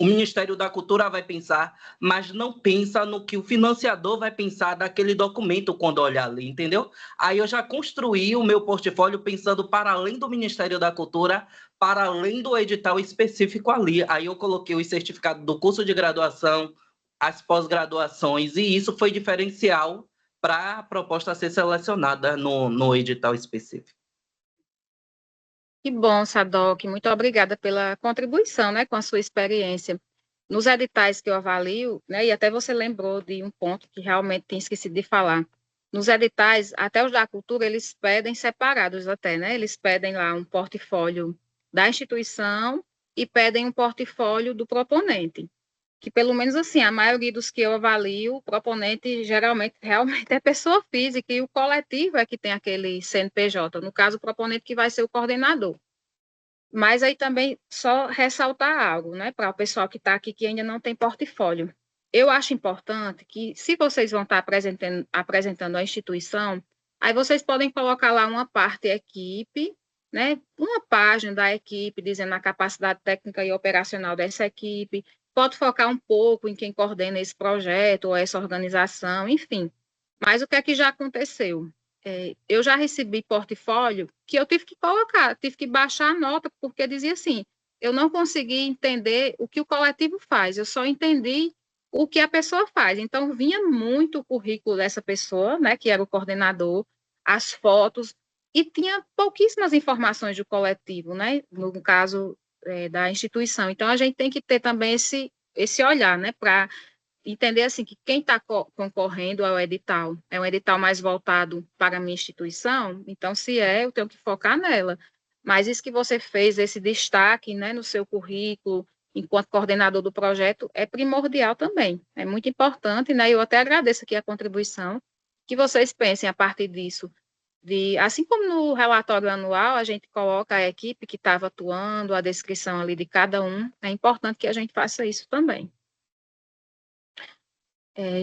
Ministério da Cultura vai pensar, mas não pensa no que o financiador vai pensar daquele documento quando olhar ali, entendeu? Aí eu já construí o meu portfólio pensando para além do Ministério da Cultura, para além do edital específico ali. Aí eu coloquei os certificados do curso de graduação, as pós-graduações, e isso foi diferencial para a proposta ser selecionada no edital específico. Que bom, Sadoc, muito obrigada pela contribuição, né, com a sua experiência. Nos editais que eu avalio, né, e até você lembrou de um ponto que realmente tinha esquecido de falar. Nos editais, até os da cultura, eles pedem separados até, né, eles pedem lá um portfólio da instituição e pedem um portfólio do proponente, que pelo menos assim, a maioria dos que eu avalio, o proponente geralmente realmente é pessoa física e o coletivo é que tem aquele CNPJ, no caso o proponente que vai ser o coordenador. Mas aí também só ressaltar algo, né, para o pessoal que está aqui que ainda não tem portfólio. Eu acho importante que, se vocês vão estar apresentando a instituição, aí vocês podem colocar lá uma parte equipe, né, uma página da equipe dizendo a capacidade técnica e operacional dessa equipe, pode focar um pouco em quem coordena esse projeto ou essa organização, enfim. Mas o que é que já aconteceu? Eu já recebi portfólio que eu tive que colocar, tive que baixar a nota, porque dizia assim, eu não consegui entender o que o coletivo faz, eu só entendi o que a pessoa faz. Então, vinha muito o currículo dessa pessoa, né, que era o coordenador, as fotos, e tinha pouquíssimas informações do coletivo, né, no caso da instituição. Então, a gente tem que ter também esse olhar, né, para entender assim que quem está concorrendo ao edital é um edital mais voltado para a minha instituição, então se eu tenho que focar nela. Mas isso que você fez, esse destaque, né, no seu currículo, enquanto coordenador do projeto, é primordial também, é muito importante, né, eu até agradeço aqui a contribuição, que vocês pensem a partir disso, assim como no relatório anual, a gente coloca a equipe que estava atuando, a descrição ali de cada um, é importante que a gente faça isso também.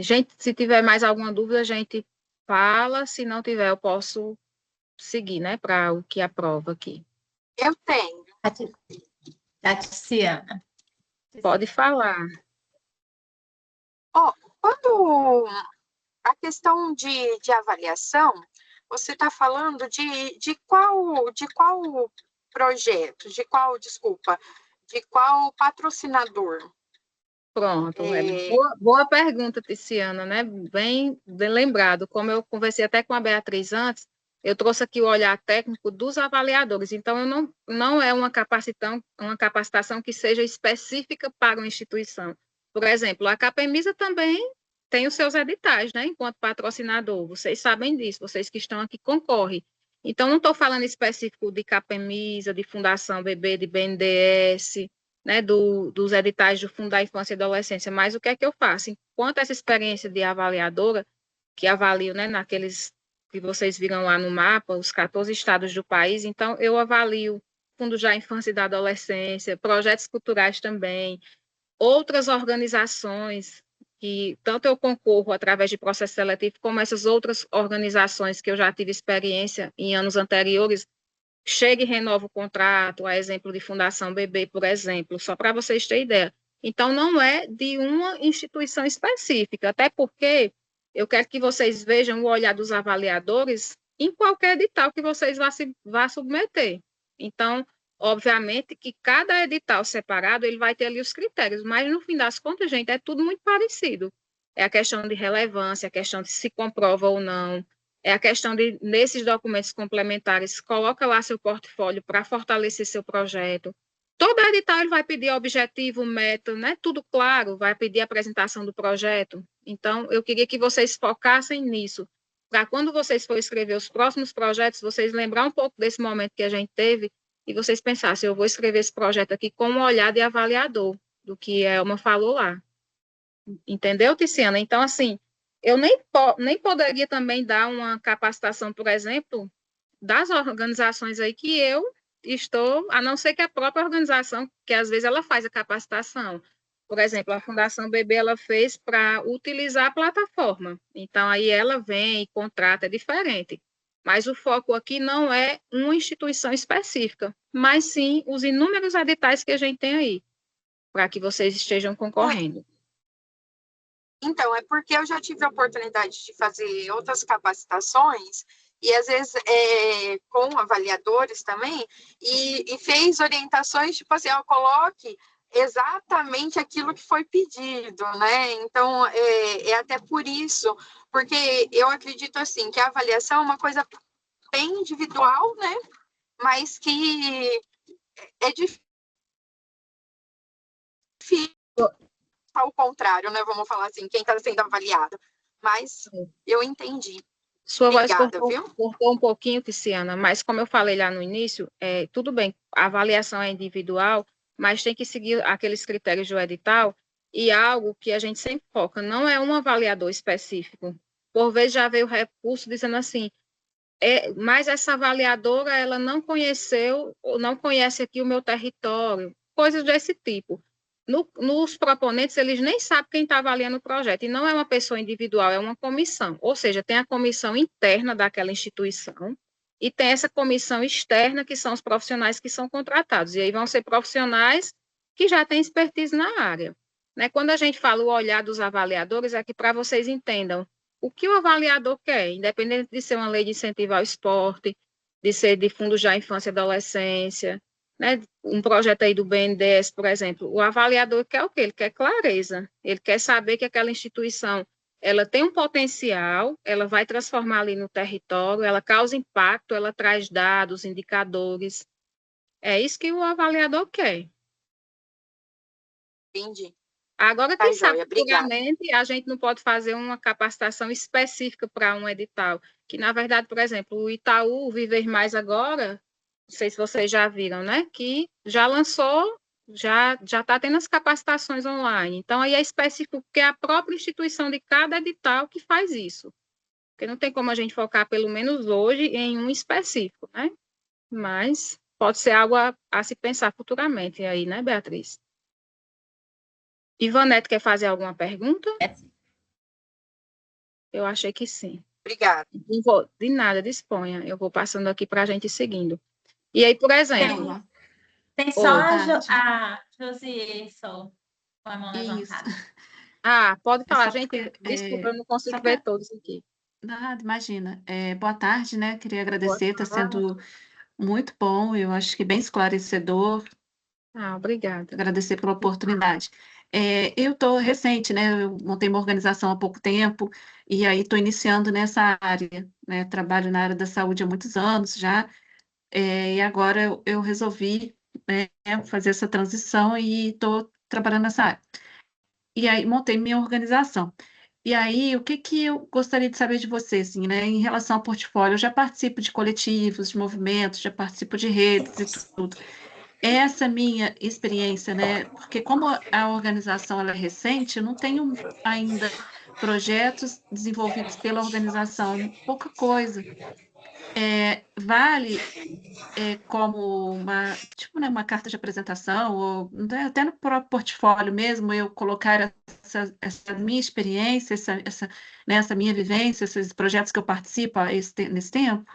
Gente, se tiver mais alguma dúvida, a gente fala. Se não tiver, eu posso seguir, né, para o que aprova aqui. Eu tenho. Tatiana. Pode falar. Quando a questão de avaliação, você está falando de qual projeto, de qual patrocinador? Pronto, boa pergunta, Tiziana, né? Bem lembrado. Como eu conversei até com a Beatriz antes, eu trouxe aqui o olhar técnico dos avaliadores. Então, eu não é uma capacitação que seja específica para uma instituição. Por exemplo, a Capemisa também tem os seus editais, né? Enquanto patrocinador. Vocês sabem disso, vocês que estão aqui concorrem. Então, não estou falando específico de CAPEMISA, de Fundação BB, de BNDES, né, dos editais do Fundo da Infância e Adolescência, mas o que é que eu faço? Enquanto essa experiência de avaliadora, que avalio, né, naqueles que vocês viram lá no mapa, os 14 estados do país, então eu avalio Fundo da Infância e da Adolescência, projetos culturais também, outras organizações, que tanto eu concorro através de processo seletivo, como essas outras organizações que eu já tive experiência em anos anteriores, chega e renova o contrato, a exemplo de Fundação BB, por exemplo, só para vocês terem ideia. Então, não é de uma instituição específica, até porque eu quero que vocês vejam o olhar dos avaliadores em qualquer edital que vocês vá submeter. Então, obviamente que cada edital separado, ele vai ter ali os critérios, mas no fim das contas, gente, é tudo muito parecido. É a questão de relevância, a questão de se comprova ou não, é a questão de, nesses documentos complementares, coloca lá seu portfólio para fortalecer seu projeto. Todo edital ele vai pedir objetivo, meta, né? Tudo claro, vai pedir a apresentação do projeto. Então, eu queria que vocês focassem nisso, para quando vocês forem escrever os próximos projetos, vocês lembrar um pouco desse momento que a gente teve e vocês pensassem, eu vou escrever esse projeto aqui com um olhar de avaliador, do que a Elma falou lá. Entendeu, Tiziana? Então, assim, eu nem poderia também dar uma capacitação, por exemplo, das organizações aí que eu estou, a não ser que a própria organização, que às vezes ela faz a capacitação. Por exemplo, a Fundação BB, ela fez para utilizar a plataforma. Então, aí ela vem e contrata, é diferente. Mas o foco aqui não é uma instituição específica, mas sim os inúmeros editais que a gente tem aí, para que vocês estejam concorrendo. Então, é porque eu já tive a oportunidade de fazer outras capacitações, e às vezes com avaliadores também, e fez orientações, tipo assim, ó, coloque exatamente aquilo que foi pedido, né? Então, é até por isso, porque eu acredito, assim, que a avaliação é uma coisa bem individual, né? Mas que é difícil ao contrário, né? Vamos falar assim, quem está sendo avaliado. Mas eu entendi. Sua Obrigada, voz cortou um pouquinho, Tiziana, mas como eu falei lá no início, tudo bem, a avaliação é individual, mas tem que seguir aqueles critérios do edital e algo que a gente sempre foca, não é um avaliador específico. Por vezes já veio recurso dizendo assim, mas essa avaliadora, ela não conheceu, ou não conhece aqui o meu território, coisas desse tipo. Nos proponentes, eles nem sabem quem está avaliando o projeto, e não é uma pessoa individual, é uma comissão, ou seja, tem a comissão interna daquela instituição, e tem essa comissão externa, que são os profissionais que são contratados, e aí vão ser profissionais que já têm expertise na área. Né? Quando a gente fala o olhar dos avaliadores, é que para vocês entendam o que o avaliador quer, independente de ser uma lei de incentivo ao esporte, de ser de fundos da infância e adolescência, né? Um projeto aí do BNDES, por exemplo, o avaliador quer o quê? Ele quer clareza, ele quer saber que aquela instituição ela tem um potencial, ela vai transformar ali no território, ela causa impacto, ela traz dados, indicadores. É isso que o avaliador quer. Entendi. Agora, quem sabe, futuramente, a gente não pode fazer uma capacitação específica para um edital, que, na verdade, por exemplo, o Itaú, o Viver Mais Agora, não sei se vocês já viram, né, que já lançou, já está tendo as capacitações online. Então, aí é específico, porque é a própria instituição de cada edital que faz isso. Porque não tem como a gente focar, pelo menos hoje, em um específico, né? Mas pode ser algo a se pensar futuramente aí, né, Beatriz? Ivanete quer fazer alguma pergunta? Eu achei que sim. Obrigada. De nada, disponha. Eu vou passando aqui para a gente ir seguindo. E aí, por exemplo... Tem só a Josie só com a mão levantada. Pode falar, gente. Desculpa, eu não consigo ver todos aqui. Nada, imagina. Boa tarde, né? Queria agradecer, está sendo muito bom, eu acho que bem esclarecedor. Obrigada. Agradecer pela oportunidade. Eu estou recente, né? Eu montei uma organização há pouco tempo e aí estou iniciando nessa área, né? Trabalho na área da saúde há muitos anos já, e agora eu resolvi, né, fazer essa transição e estou trabalhando nessa área. E aí montei minha organização. E aí, o que que eu gostaria de saber de você, assim, né, em relação ao portfólio? Eu já participo de coletivos, de movimentos, já participo de redes e tudo. Essa minha experiência, né, porque como a organização ela é recente, eu não tenho ainda projetos desenvolvidos pela organização, pouca coisa. Vale como uma, tipo, né, uma carta de apresentação, ou até no próprio portfólio mesmo, eu colocar essa minha experiência, né, essa minha vivência, esses projetos que eu participo nesse tempo?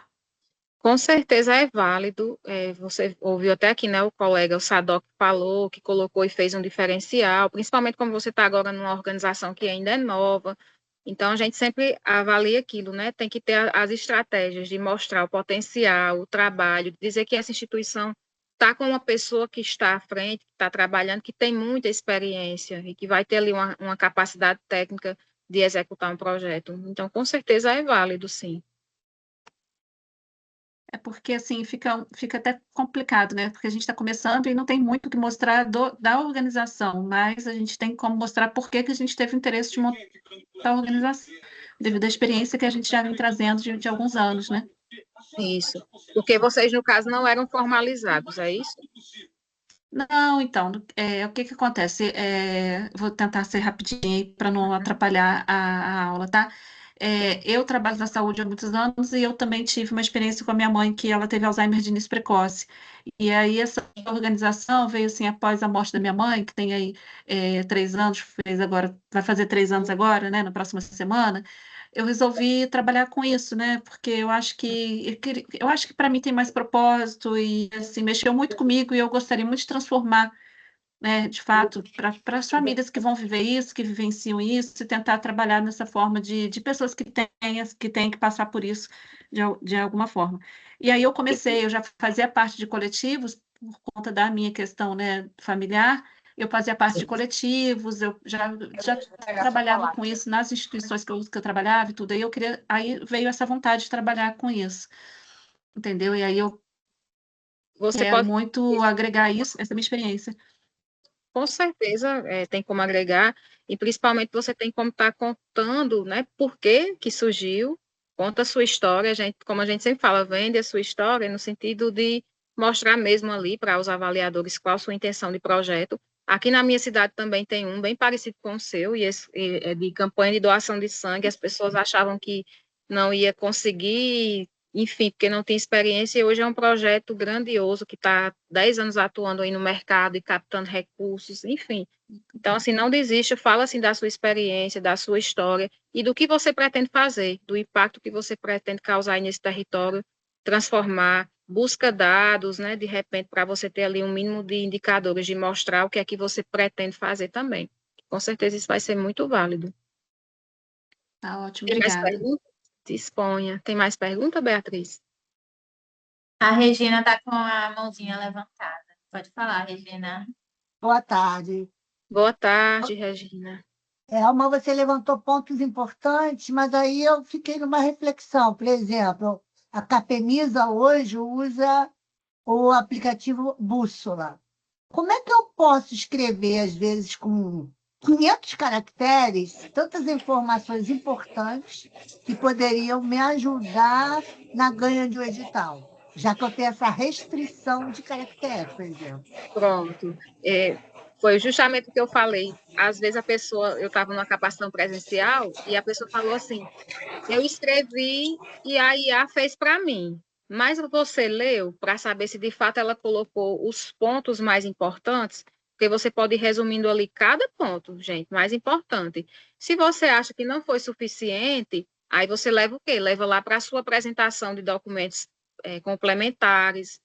Com certeza é válido. Você ouviu até aqui, né, o colega, o Sadoc, falou que colocou e fez um diferencial, principalmente como você está agora numa organização que ainda é nova. Então, a gente sempre avalia aquilo, né? Tem que ter as estratégias de mostrar o potencial, o trabalho, dizer que essa instituição está com uma pessoa que está à frente, que está trabalhando, que tem muita experiência e que vai ter ali uma capacidade técnica de executar um projeto. Então, com certeza é válido, sim. É porque, assim, fica até complicado, né? Porque a gente está começando e não tem muito o que mostrar da organização, mas a gente tem como mostrar por que que a gente teve interesse de montar a organização, devido à experiência que a gente já vem trazendo de alguns anos, né? Isso. Porque vocês, no caso, não eram formalizados, é isso? Não, então, o que que acontece? Vou tentar ser rapidinho para não atrapalhar a aula, tá? Eu trabalho na saúde há muitos anos e eu também tive uma experiência com a minha mãe, que ela teve Alzheimer de início precoce. E aí essa organização veio assim após a morte da minha mãe, que tem aí 3 anos, vai fazer 3 anos agora, né, na próxima semana. Eu resolvi trabalhar com isso, né? Porque eu acho que para mim tem mais propósito e assim mexeu muito comigo e eu gostaria muito de transformar, né, de fato, para as famílias que vão viver isso, que vivenciam isso, e tentar trabalhar nessa forma de pessoas que têm que passar por isso de alguma forma. E aí eu já fazia parte de coletivos por conta da minha questão, né, familiar. Eu fazia parte de coletivos, eu já trabalhava com isso nas instituições que eu trabalhava e tudo. Aí veio essa vontade de trabalhar com isso, entendeu? E aí eu Você quero pode, muito agregar isso, essa minha experiência. com certeza, tem como agregar, e principalmente você tem como estar contando, né, por que surgiu, conta a sua história, como a gente sempre fala, vende a sua história no sentido de mostrar mesmo ali para os avaliadores qual a sua intenção de projeto. Aqui na minha cidade também tem um bem parecido com o seu, e é de campanha de doação de sangue. As pessoas achavam que não ia conseguir, enfim, porque não tinha experiência, e hoje é um projeto grandioso que está 10 anos atuando aí no mercado e captando recursos, enfim. Então, assim, não desista, fala assim da sua experiência, da sua história e do que você pretende fazer, do impacto que você pretende causar aí nesse território, transformar, busca dados, né, de repente, para você ter ali um mínimo de indicadores de mostrar o que é que você pretende fazer também. Com certeza isso vai ser muito válido. Tá ótimo, Tem mais obrigada. perguntas? Disponha. Tem mais pergunta, Beatriz? A Regina está com a mãozinha levantada. Pode falar, Regina. Boa tarde. Boa tarde, Regina. Elma, você levantou pontos importantes, mas aí eu fiquei numa reflexão. Por exemplo, a Capemisa hoje usa o aplicativo Bússola. Como é que eu posso escrever, às vezes, com 500 caracteres, tantas informações importantes que poderiam me ajudar na ganha de um edital, já que eu tenho essa restrição de caracteres, por exemplo? Pronto. Foi justamente o que eu falei. Às vezes eu estava numa capacitação presencial e a pessoa falou assim, eu escrevi e a IA fez para mim. Mas você leu para saber se de fato ela colocou os pontos mais importantes, porque você pode ir resumindo ali cada ponto, gente, mais importante. Se você acha que não foi suficiente, aí você leva o quê? Leva lá para a sua apresentação de documentos complementares,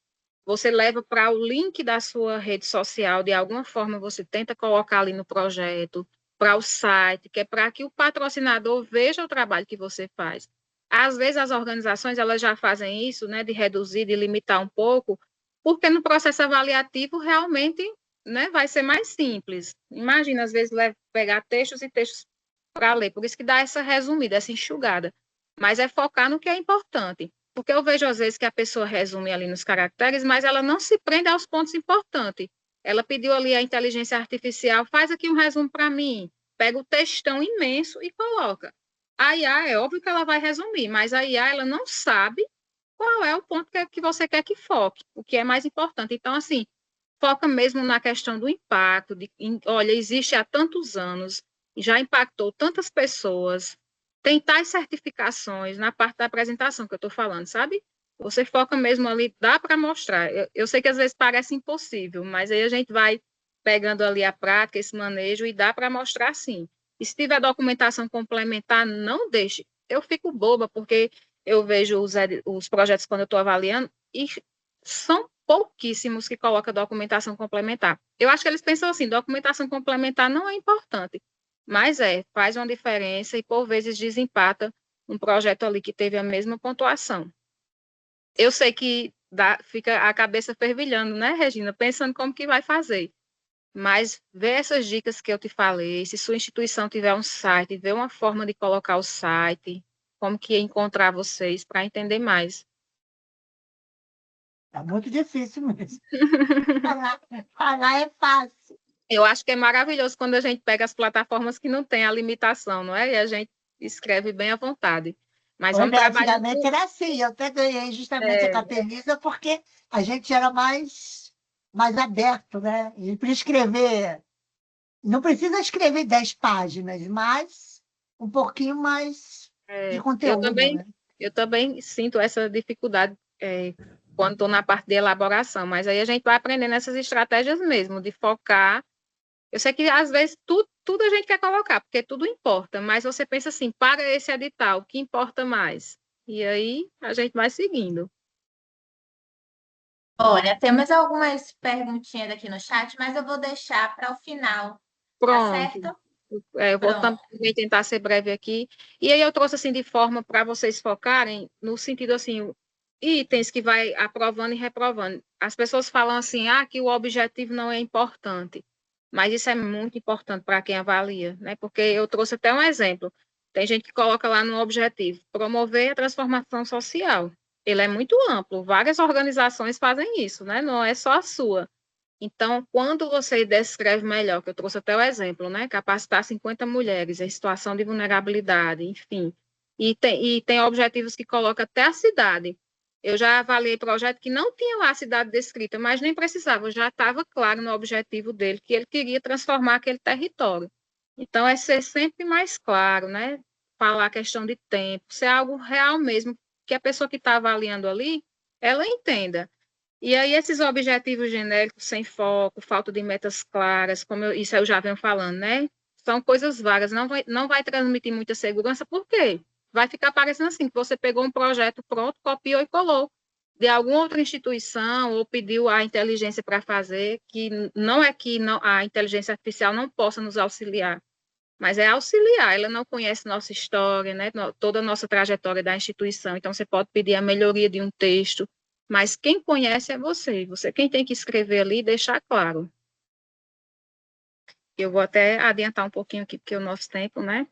você leva para o link da sua rede social, de alguma forma você tenta colocar ali no projeto, para o site, que é para que o patrocinador veja o trabalho que você faz. Às vezes as organizações elas já fazem isso, né, de reduzir, de limitar um pouco, porque no processo avaliativo realmente, né, vai ser mais simples. Imagina, às vezes, pegar textos e textos para ler, por isso que dá essa resumida, essa enxugada. Mas é focar no que é importante. Porque eu vejo, às vezes, que a pessoa resume ali nos caracteres, mas ela não se prende aos pontos importantes. Ela pediu ali a inteligência artificial, faz aqui um resumo para mim, pega o textão imenso e coloca. A IA, é óbvio que ela vai resumir, mas a IA, ela não sabe qual é o ponto que você quer que foque, o que é mais importante. Então, assim, foca mesmo na questão do impacto, olha, existe há tantos anos, já impactou tantas pessoas, tem tais certificações na parte da apresentação que eu estou falando, sabe? Você foca mesmo ali, dá para mostrar. Eu sei que às vezes parece impossível, mas aí a gente vai pegando ali a prática, esse manejo, e dá para mostrar sim. E se tiver documentação complementar, não deixe. Eu fico boba, porque eu vejo os projetos quando eu estou avaliando, e são pouquíssimos que colocam documentação complementar. Eu acho que eles pensam assim, documentação complementar não é importante, mas faz uma diferença e, por vezes, desempata um projeto ali que teve a mesma pontuação. Eu sei que fica a cabeça fervilhando, né, Regina? Pensando como que vai fazer. Mas vê essas dicas que eu te falei, se sua instituição tiver um site, vê uma forma de colocar o site, como que encontrar vocês para entender mais. É muito difícil mesmo. Falar é fácil. Eu acho que é maravilhoso quando a gente pega as plataformas que não tem a limitação, não é? E a gente escreve bem à vontade. Mas vamos trabalhar. Antigamente era assim, eu até ganhei justamente a Capemisa porque a gente era mais aberto, né? E para escrever, não precisa escrever 10 páginas, mas um pouquinho mais de conteúdo, né? Eu também sinto essa dificuldade quando estou na parte de elaboração, mas aí a gente vai aprendendo essas estratégias mesmo, de focar. Eu sei que às vezes tudo a gente quer colocar, porque tudo importa, mas você pensa assim, para esse edital, o que importa mais? E aí a gente vai seguindo. Olha, temos algumas perguntinhas aqui no chat, mas eu vou deixar para o final. Pronto. Tá certo? Eu vou também tentar ser breve aqui. E aí eu trouxe assim de forma para vocês focarem no sentido assim, itens que vai aprovando e reprovando. As pessoas falam assim, que o objetivo não é importante. Mas isso é muito importante para quem avalia, né? Porque eu trouxe até um exemplo. Tem gente que coloca lá no objetivo, promover a transformação social. Ele é muito amplo, várias organizações fazem isso, né? Não é só a sua. Então, quando você descreve melhor, que eu trouxe até o exemplo, né? Capacitar 50 mulheres em situação de vulnerabilidade, enfim. E tem objetivos que coloca até a cidade. Eu já avaliei projeto que não tinha lá a cidade descrita, mas nem precisava, já estava claro no objetivo dele, que ele queria transformar aquele território. Então, é ser sempre mais claro, né? Falar a questão de tempo, ser algo real mesmo, que a pessoa que está avaliando ali, ela entenda. E aí, esses objetivos genéricos sem foco, falta de metas claras, isso eu já venho falando, né? São coisas vagas, não vai transmitir muita segurança, por quê? Vai ficar parecendo assim, que você pegou um projeto pronto, copiou e colou de alguma outra instituição ou pediu a inteligência para fazer, que não é que a inteligência artificial não possa nos auxiliar, mas é auxiliar, ela não conhece nossa história, né? Toda a nossa trajetória da instituição, então você pode pedir a melhoria de um texto, mas quem conhece é você quem tem que escrever ali e deixar claro. Eu vou até adiantar um pouquinho aqui, porque o nosso tempo, né?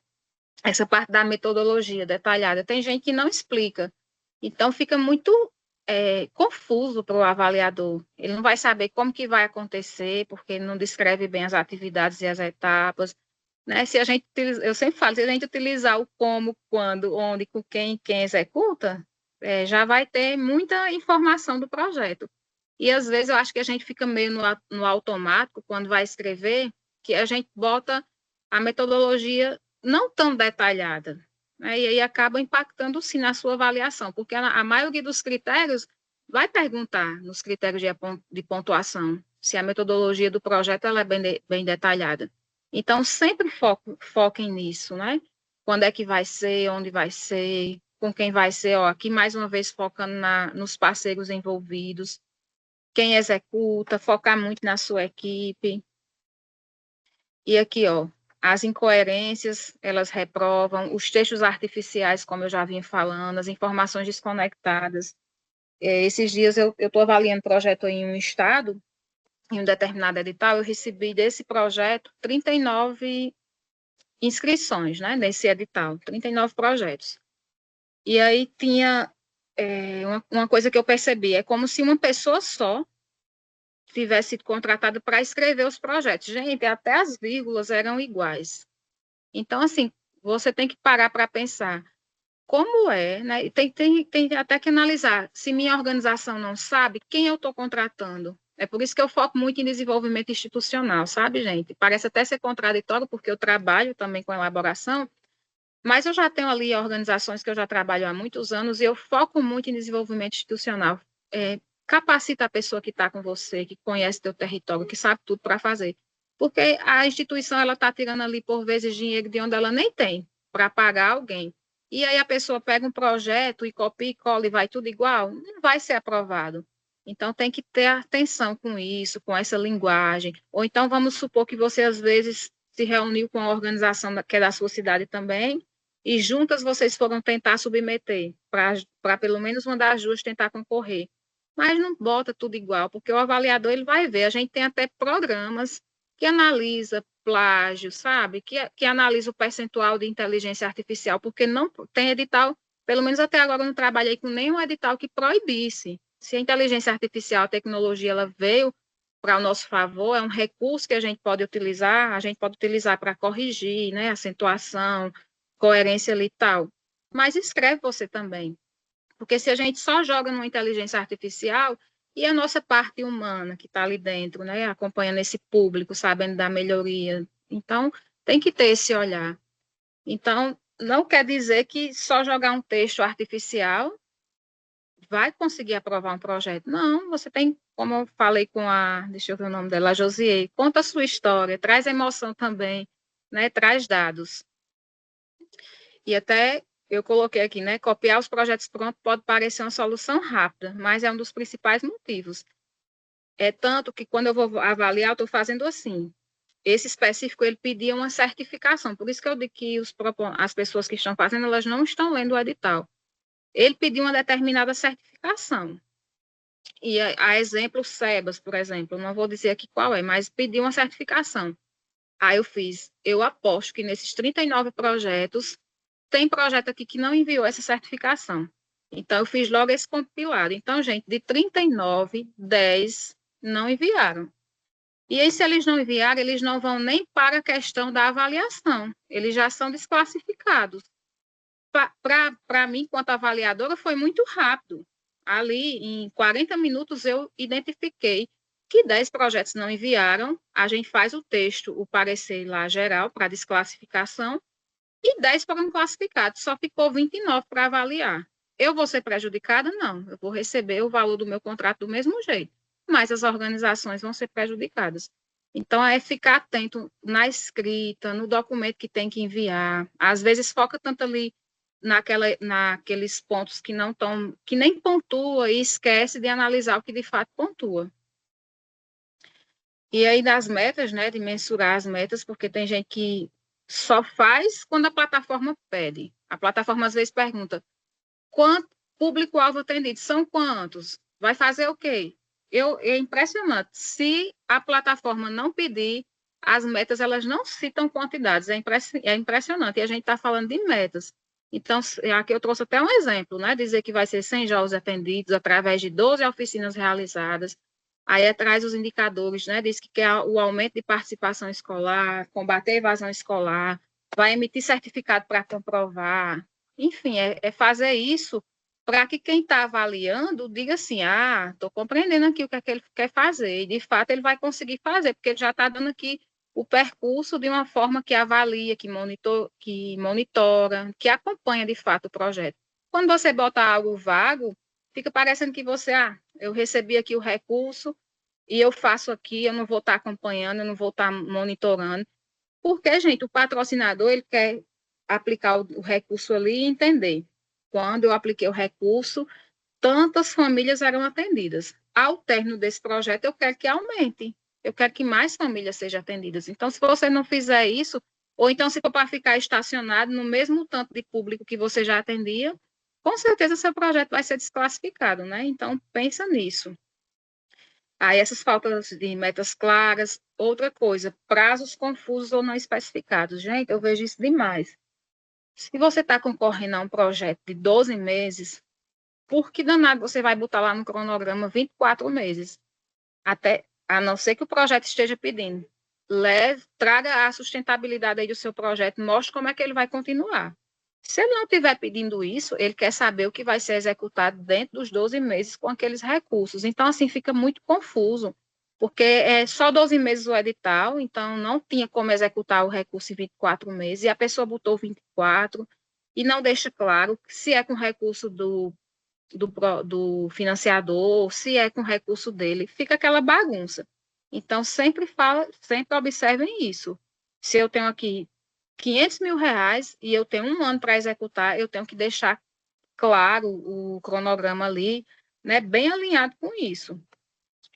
Essa parte da metodologia detalhada, tem gente que não explica, então fica muito confuso para o avaliador, ele não vai saber como que vai acontecer, porque ele não descreve bem as atividades e as etapas, né? Se a gente, eu sempre falo, se a gente utilizar o como, quando, onde, com quem executa, já vai ter muita informação do projeto. E às vezes eu acho que a gente fica meio no automático quando vai escrever, que a gente bota a metodologia não tão detalhada, né? E aí acaba impactando sim na sua avaliação, porque a maioria dos critérios vai perguntar nos critérios de pontuação se a metodologia do projeto ela é bem detalhada. Então, sempre foquem nisso, né? Quando é que vai ser, onde vai ser, com quem vai ser, aqui mais uma vez focando nos parceiros envolvidos, quem executa, focar muito na sua equipe. E aqui, as incoerências, elas reprovam, os textos artificiais, como eu já vinha falando, as informações desconectadas. Esses dias eu estou avaliando projeto em um estado, em um determinado edital, eu recebi desse projeto 39 inscrições, né, nesse edital, 39 projetos. E aí tinha uma coisa que eu percebi, é como se uma pessoa só tivesse sido contratada para escrever os projetos. Gente, até as vírgulas eram iguais. Então, assim, você tem que parar para pensar como é, né? Tem até que analisar se minha organização não sabe quem eu estou contratando. É por isso que eu foco muito em desenvolvimento institucional, sabe, gente? Parece até ser contraditório, porque eu trabalho também com elaboração, mas eu já tenho ali organizações que eu já trabalho há muitos anos e eu foco muito em desenvolvimento institucional. Capacita a pessoa que está com você, que conhece teu território, que sabe tudo para fazer. Porque a instituição ela está tirando ali, por vezes, dinheiro de onde ela nem tem, para pagar alguém. E aí a pessoa pega um projeto e copia e cola e vai tudo igual, não vai ser aprovado. Então tem que ter atenção com isso, com essa linguagem. Ou então vamos supor que você, às vezes, se reuniu com a organização que é da sua cidade também, e juntas vocês foram tentar submeter, para pelo menos uma das duas tentar concorrer. Mas não bota tudo igual, porque o avaliador ele vai ver. A gente tem até programas que analisa plágio, sabe? Que analisa o percentual de inteligência artificial, porque não tem edital, pelo menos até agora eu não trabalhei com nenhum edital que proibisse. Se a inteligência artificial, a tecnologia, ela veio para o nosso favor, é um recurso que a gente pode utilizar para corrigir, né, acentuação, coerência ali e tal. Mas escreve você também. Porque se a gente só joga numa inteligência artificial, e a nossa parte humana que está ali dentro, né, acompanhando esse público, sabendo da melhoria. Então, tem que ter esse olhar. Então, não quer dizer que só jogar um texto artificial vai conseguir aprovar um projeto. Não, você tem, como eu falei com deixa eu ver o nome dela, a Josier, conta a sua história, traz emoção também, né, traz dados. E até eu coloquei aqui, né, copiar os projetos prontos pode parecer uma solução rápida, mas é um dos principais motivos. É tanto que quando eu vou avaliar, eu estou fazendo assim. Esse específico, ele pedia uma certificação, por isso que eu digo que as pessoas que estão fazendo, elas não estão lendo o edital. Ele pediu uma determinada certificação. E a exemplo, SEBAS, por exemplo, não vou dizer aqui qual é, mas pediu uma certificação. Aí eu aposto que nesses 39 projetos, tem projeto aqui que não enviou essa certificação. Então, eu fiz logo esse compilado. Então, gente, de 39, 10 não enviaram. E aí, se eles não enviarem, eles não vão nem para a questão da avaliação. Eles já são desclassificados. Para mim, enquanto avaliadora, foi muito rápido. Ali, em 40 minutos, eu identifiquei que 10 projetos não enviaram, a gente faz o texto, o parecer lá geral para desclassificação, e 10 foram classificados, só ficou 29 para avaliar. Eu vou ser prejudicada? Não, eu vou receber o valor do meu contrato do mesmo jeito, mas as organizações vão ser prejudicadas. Então, é ficar atento na escrita, no documento que tem que enviar. Às vezes, foca tanto ali naqueles pontos que não estão, que nem pontua e esquece de analisar o que de fato pontua. E aí, das metas, né, de mensurar as metas, porque tem gente que só faz quando a plataforma pede. A plataforma, às vezes, pergunta, quanto público-alvo atendido? São quantos? Vai fazer o quê? É impressionante. Se a plataforma não pedir, as metas, elas não citam quantidades. É impressionante. E a gente está falando de metas. Então, aqui eu trouxe até um exemplo, né? Dizer que vai ser 100 jogos atendidos através de 12 oficinas realizadas. Aí traz os indicadores, né? Diz que quer o aumento de participação escolar, combater a evasão escolar, vai emitir certificado para comprovar. Enfim, é fazer isso para que quem está avaliando diga assim, estou compreendendo aqui o que é que ele quer fazer. E, de fato, ele vai conseguir fazer, porque ele já está dando aqui o percurso de uma forma que avalia, que monitora, que acompanha, de fato, o projeto. Quando você bota algo vago, fica parecendo que você, eu recebi aqui o recurso e eu faço aqui, eu não vou estar acompanhando, eu não vou estar monitorando. Porque, gente, o patrocinador, ele quer aplicar o recurso ali e entender. Quando eu apliquei o recurso, tantas famílias eram atendidas. Ao término desse projeto, eu quero que aumente. Eu quero que mais famílias sejam atendidas. Então, se você não fizer isso, ou então se for para ficar estacionado no mesmo tanto de público que você já atendia, com certeza seu projeto vai ser desclassificado, né? Então, pensa nisso. Aí, essas faltas de metas claras, outra coisa, prazos confusos ou não especificados. Gente, eu vejo isso demais. Se você está concorrendo a um projeto de 12 meses, por que danado você vai botar lá no cronograma 24 meses? A não ser que o projeto esteja pedindo. traga a sustentabilidade aí do seu projeto, mostre como é que ele vai continuar. Se ele não estiver pedindo isso, ele quer saber o que vai ser executado dentro dos 12 meses com aqueles recursos. Então, assim, fica muito confuso, porque é só 12 meses o edital, então não tinha como executar o recurso em 24 meses, e a pessoa botou 24, e não deixa claro se é com recurso do financiador, se é com recurso dele, fica aquela bagunça. Então, sempre observem isso. Se eu tenho aqui 500 mil reais e eu tenho um ano para executar, eu tenho que deixar claro o cronograma ali, né, bem alinhado com isso.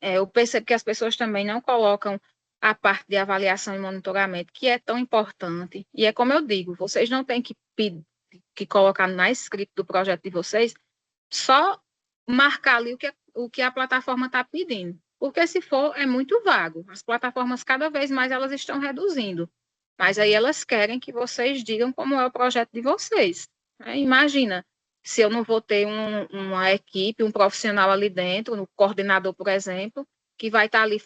Eu percebo que as pessoas também não colocam a parte de avaliação e monitoramento, que é tão importante. E é como eu digo, vocês não têm que colocar na script do projeto de vocês, só marcar ali o que a plataforma está pedindo. Porque se for, é muito vago. As plataformas, cada vez mais, elas estão reduzindo. Mas aí elas querem que vocês digam como é o projeto de vocês. Imagina, se eu não vou ter uma equipe, um profissional ali dentro, no coordenador, por exemplo, que vai estar ali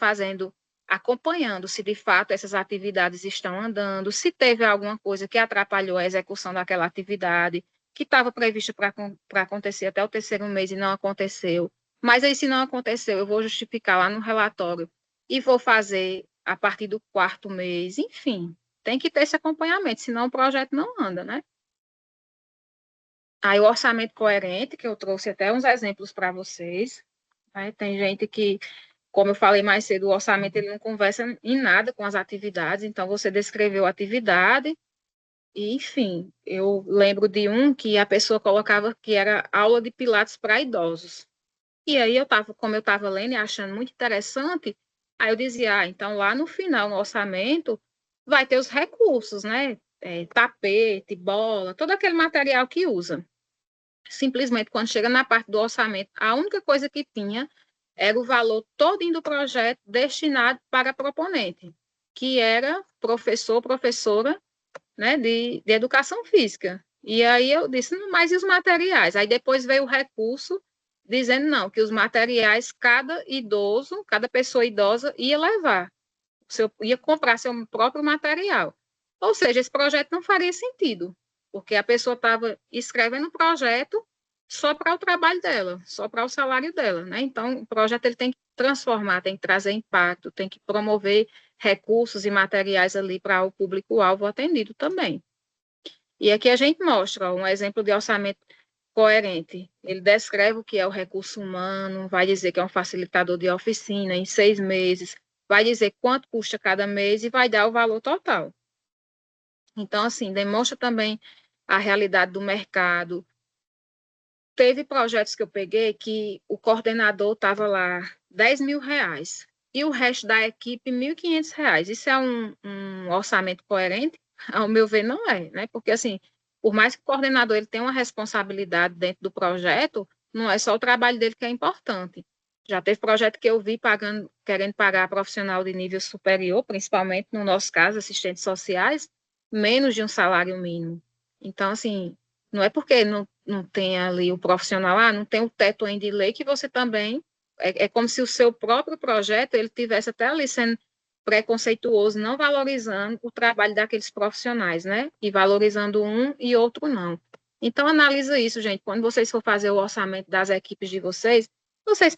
acompanhando se de fato essas atividades estão andando, se teve alguma coisa que atrapalhou a execução daquela atividade, que estava prevista para acontecer até o 3º mês e não aconteceu. Mas aí, se não aconteceu, eu vou justificar lá no relatório e vou fazer a partir do 4º mês, enfim. Tem que ter esse acompanhamento, senão o projeto não anda, né? Aí o orçamento coerente, que eu trouxe até uns exemplos para vocês. Né? Tem gente que, como eu falei mais cedo, o orçamento ele não conversa em nada com as atividades, então você descreveu a atividade, e, enfim, eu lembro de um que a pessoa colocava que era aula de pilates para idosos. E aí como eu estava lendo e achando muito interessante, aí eu dizia, então lá no final, no orçamento, vai ter os recursos, né? Tapete, bola, todo aquele material que usa. Simplesmente, quando chega na parte do orçamento, a única coisa que tinha era o valor todinho do projeto destinado para a proponente, que era professor, professora, né, de educação física. E aí eu disse, mas e os materiais? Aí depois veio o recurso dizendo, não, que os materiais, cada idoso, cada pessoa idosa ia levar, ia comprar seu próprio material. Ou seja, esse projeto não faria sentido, porque a pessoa estava escrevendo o projeto só para o trabalho dela, só para o salário dela, né? Então, o projeto ele tem que transformar, tem que trazer impacto, tem que promover recursos e materiais ali para o público-alvo atendido também. E aqui a gente mostra um exemplo de orçamento coerente. Ele descreve o que é o recurso humano, vai dizer que é um facilitador de oficina em 6 meses, vai dizer quanto custa cada mês e vai dar o valor total. Então, assim, demonstra também a realidade do mercado. Teve projetos que eu peguei que o coordenador estava lá 10 mil reais e o resto da equipe 1.500 reais. Isso é um orçamento coerente? Ao meu ver, não é, né? Porque, assim, por mais que o coordenador ele tenha uma responsabilidade dentro do projeto, não é só o trabalho dele que é importante. Já teve projeto que eu vi querendo pagar profissional de nível superior, principalmente no nosso caso, assistentes sociais, menos de um salário mínimo. Então, assim, não é porque não tem ali o profissional, não tem o teto ainda de lei, que você também, é como se o seu próprio projeto, ele tivesse até ali sendo preconceituoso, não valorizando o trabalho daqueles profissionais, né? E valorizando um e outro não. Então, analisa isso, gente. Quando vocês for fazer o orçamento das equipes de vocês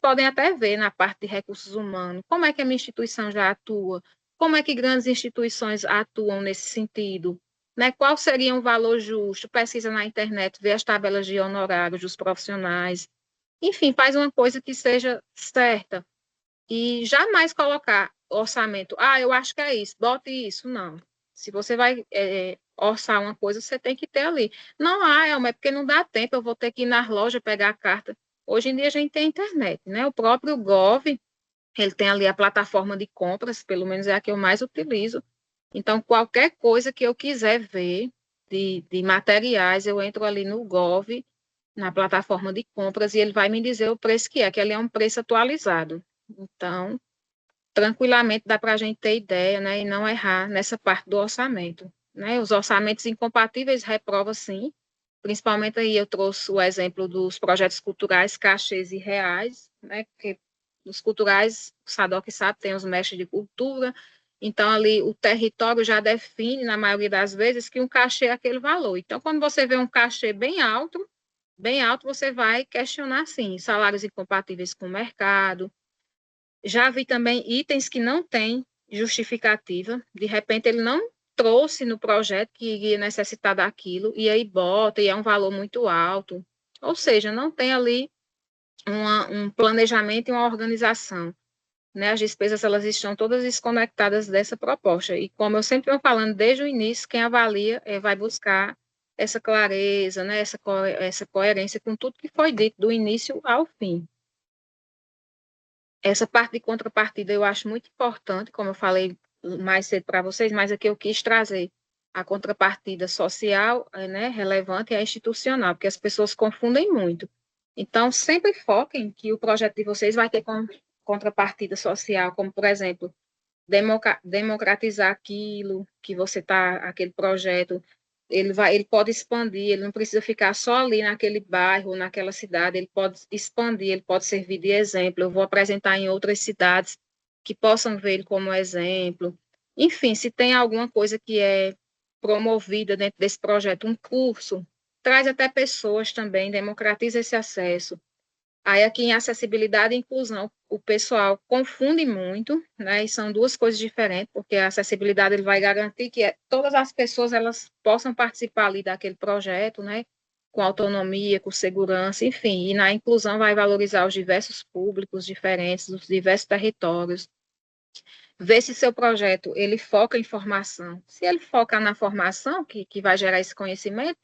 podem até ver na parte de recursos humanos, como é que a minha instituição já atua, como é que grandes instituições atuam nesse sentido, né? Qual seria um valor justo? Pesquisa na internet, vê as tabelas de honorários dos profissionais. Enfim, faz uma coisa que seja certa. E jamais colocar orçamento, eu acho que é isso, bote isso, não. Se você vai orçar uma coisa, você tem que ter ali. Não, Elma, é porque não dá tempo, eu vou ter que ir na loja pegar a carta. Hoje em dia a gente tem internet, né? O próprio Gov, ele tem ali a plataforma de compras, pelo menos é a que eu mais utilizo. Então, qualquer coisa que eu quiser ver de materiais, eu entro ali no Gov, na plataforma de compras, e ele vai me dizer o preço que ali é um preço atualizado. Então, tranquilamente dá para a gente ter ideia, né, e não errar nessa parte do orçamento. Né? Os orçamentos incompatíveis reprova sim, principalmente aí eu trouxe o exemplo dos projetos culturais, cachês e reais, né, porque os culturais, o Sadoc sabe, tem os mestres de cultura, Então, ali, o território já define, na maioria das vezes, que um cachê é aquele valor. Então, quando você vê um cachê bem alto, você vai questionar, sim, salários incompatíveis com o mercado. Já vi também itens que não têm justificativa, de repente ele não trouxe no projeto que iria necessitar daquilo, e aí bota, e é um valor muito alto. Ou seja, não tem ali um planejamento e uma organização. Né? As despesas, elas estão todas desconectadas dessa proposta. E como eu sempre estou falando desde o início, quem avalia vai buscar essa clareza, né? essa coerência com tudo que foi dito do início ao fim. Essa parte de contrapartida eu acho muito importante, como eu falei mais cedo para vocês, mas aqui eu quis trazer a contrapartida social, né, relevante e a institucional, porque as pessoas confundem muito. Então, sempre foquem que o projeto de vocês vai ter contrapartida social, como, por exemplo, democratizar aquilo que você está, aquele projeto, ele pode expandir, ele não precisa ficar só ali naquele bairro, naquela cidade, ele pode expandir, ele pode servir de exemplo. Eu vou apresentar em outras cidades que possam ver ele como exemplo. Enfim, se tem alguma coisa que é promovida dentro desse projeto, um curso, traz até pessoas também, democratiza esse acesso. Aí aqui em acessibilidade e inclusão, o pessoal confunde muito, né, e são duas coisas diferentes, porque a acessibilidade ele vai garantir que todas as pessoas elas possam participar ali daquele projeto, né, com autonomia, com segurança, enfim, e na inclusão vai valorizar os diversos públicos diferentes, os diversos territórios, ver se seu projeto ele foca em formação. Se ele foca na formação, que vai gerar esse conhecimento,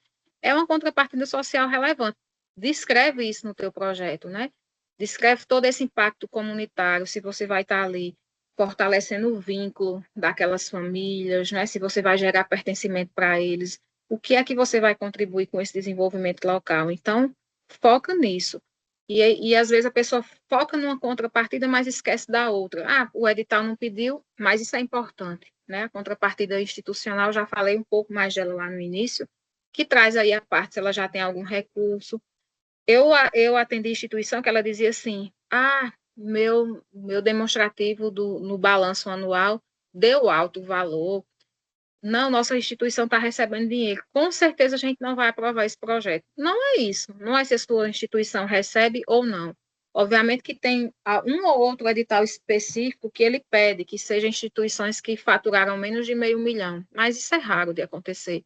é uma contrapartida social relevante. Descreve isso no teu projeto, né? Descreve todo esse impacto comunitário, se você vai estar ali fortalecendo o vínculo daquelas famílias, né? Se você vai gerar pertencimento para eles, o que é que você vai contribuir com esse desenvolvimento local. Então, foca nisso. E às vezes a pessoa foca numa contrapartida, mas esquece da outra. Ah, o edital não pediu, mas isso é importante, né? A contrapartida institucional, já falei um pouco mais dela lá no início, que traz aí a parte se ela já tem algum recurso. Eu atendi instituição que ela dizia assim, meu demonstrativo no balanço anual deu alto valor, não, nossa instituição está recebendo dinheiro, com certeza a gente não vai aprovar esse projeto. Não é isso, não é se a sua instituição recebe ou não. Obviamente que tem um ou outro edital específico que ele pede, que sejam instituições que faturaram menos de R$500 mil, mas isso é raro de acontecer.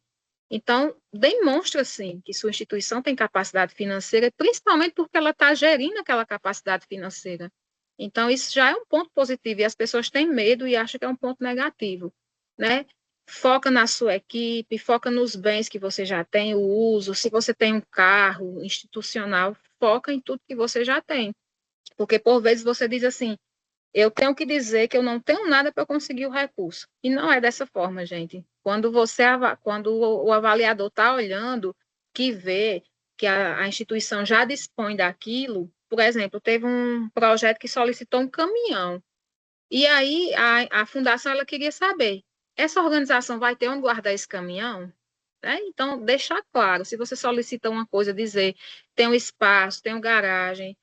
Então, demonstra, sim, que sua instituição tem capacidade financeira, principalmente porque ela está gerindo aquela capacidade financeira. Então, isso já é um ponto positivo, e as pessoas têm medo e acham que é um ponto negativo, né? Foca na sua equipe, foca nos bens que você já tem, o uso, se você tem um carro institucional, foca em tudo que você já tem. Porque, por vezes, você diz assim, eu tenho que dizer que eu não tenho nada para conseguir o recurso. E não é dessa forma, gente. Quando o avaliador está olhando, que vê que a instituição já dispõe daquilo, por exemplo, teve um projeto que solicitou um caminhão. E aí a fundação ela queria saber, essa organização vai ter onde guardar esse caminhão? Né? Então, deixar claro, se você solicita uma coisa, dizer, tem um espaço, tem uma garagem,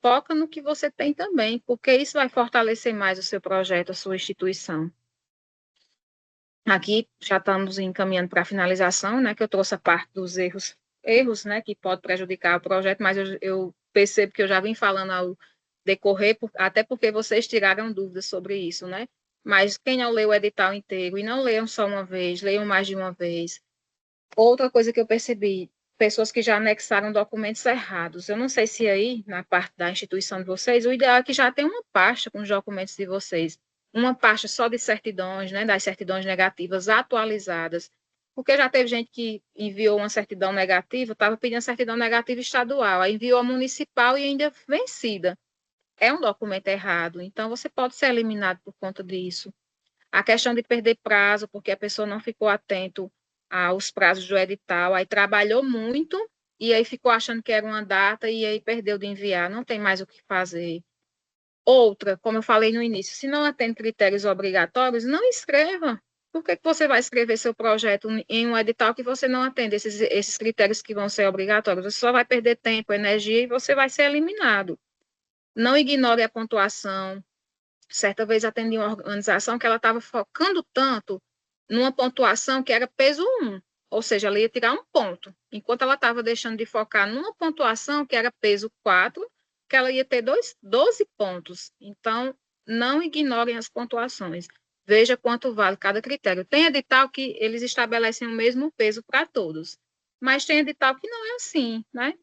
foca no que você tem também, porque isso vai fortalecer mais o seu projeto, a sua instituição. Aqui já estamos encaminhando para a finalização, né, que eu trouxe a parte dos erros, né, que pode prejudicar o projeto, mas eu percebo que eu já vim falando ao decorrer, até porque vocês tiraram dúvidas sobre isso, né? Mas quem não leu o edital inteiro, e não leiam só uma vez, leiam mais de uma vez. Outra coisa que eu percebi, pessoas que já anexaram documentos errados. Eu não sei se aí, na parte da instituição de vocês, o ideal é que já tenha uma pasta com os documentos de vocês. Uma pasta só de certidões, né, das certidões negativas atualizadas. Porque já teve gente que enviou uma certidão negativa, estava pedindo certidão negativa estadual, aí enviou a municipal e ainda vencida. É um documento errado, então você pode ser eliminado por conta disso. A questão de perder prazo, porque a pessoa não ficou atento aos prazos do edital, aí trabalhou muito e aí ficou achando que era uma data e aí perdeu de enviar, não tem mais o que fazer. Outra, como eu falei no início, se não atende critérios obrigatórios, não escreva. Por que você vai escrever seu projeto em um edital que você não atende esses critérios que vão ser obrigatórios? Você só vai perder tempo, energia e você vai ser eliminado. Não ignore a pontuação. Certa vez atendi uma organização que ela estava focando tanto numa pontuação que era peso 1, ou seja, ela ia tirar um ponto, enquanto ela estava deixando de focar numa pontuação que era peso 4, que ela ia ter 12 pontos. Então, não ignorem as pontuações. Veja quanto vale cada critério. Tem edital que eles estabelecem o mesmo peso para todos, mas tem edital que não é assim, né?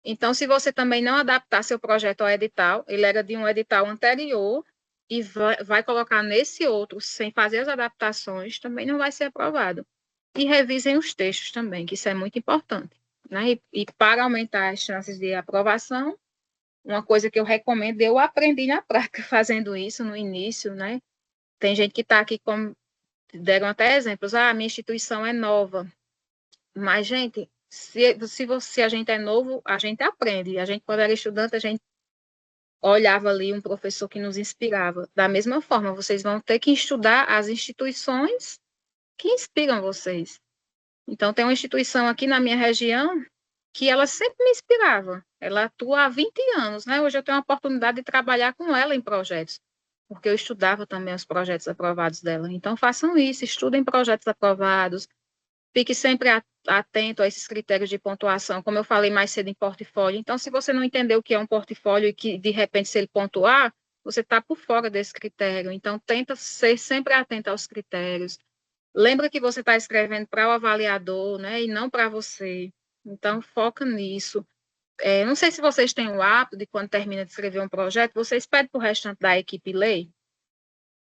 Então, se você também não adaptar seu projeto ao edital, ele era de um edital anterior, e vai colocar nesse outro, sem fazer as adaptações, também não vai ser aprovado. E revisem os textos também, que isso é muito importante, né? E para aumentar as chances de aprovação, uma coisa que eu recomendo, eu aprendi na prática fazendo isso no início, né? Tem gente que está aqui, como deram até exemplos, minha instituição é nova. Mas, gente, se a gente é novo, a gente aprende. A gente, quando era estudante, a gente olhava ali um professor que nos inspirava. Da mesma forma, vocês vão ter que estudar as instituições que inspiram vocês. Então, tem uma instituição aqui na minha região que ela sempre me inspirava. Ela atua há 20 anos, né? Hoje eu tenho a oportunidade de trabalhar com ela em projetos, porque eu estudava também os projetos aprovados dela. Então, façam isso, estudem projetos aprovados, fique sempre atento a esses critérios de pontuação, como eu falei mais cedo em portfólio. Então, se você não entendeu o que é um portfólio e que, de repente, se ele pontuar, você está por fora desse critério. Então, tenta ser sempre atento aos critérios. Lembra que você está escrevendo para o avaliador, né, e não para você. Então, foca nisso. Não sei se vocês têm o hábito de, quando termina de escrever um projeto, vocês pedem para o restante da equipe ler,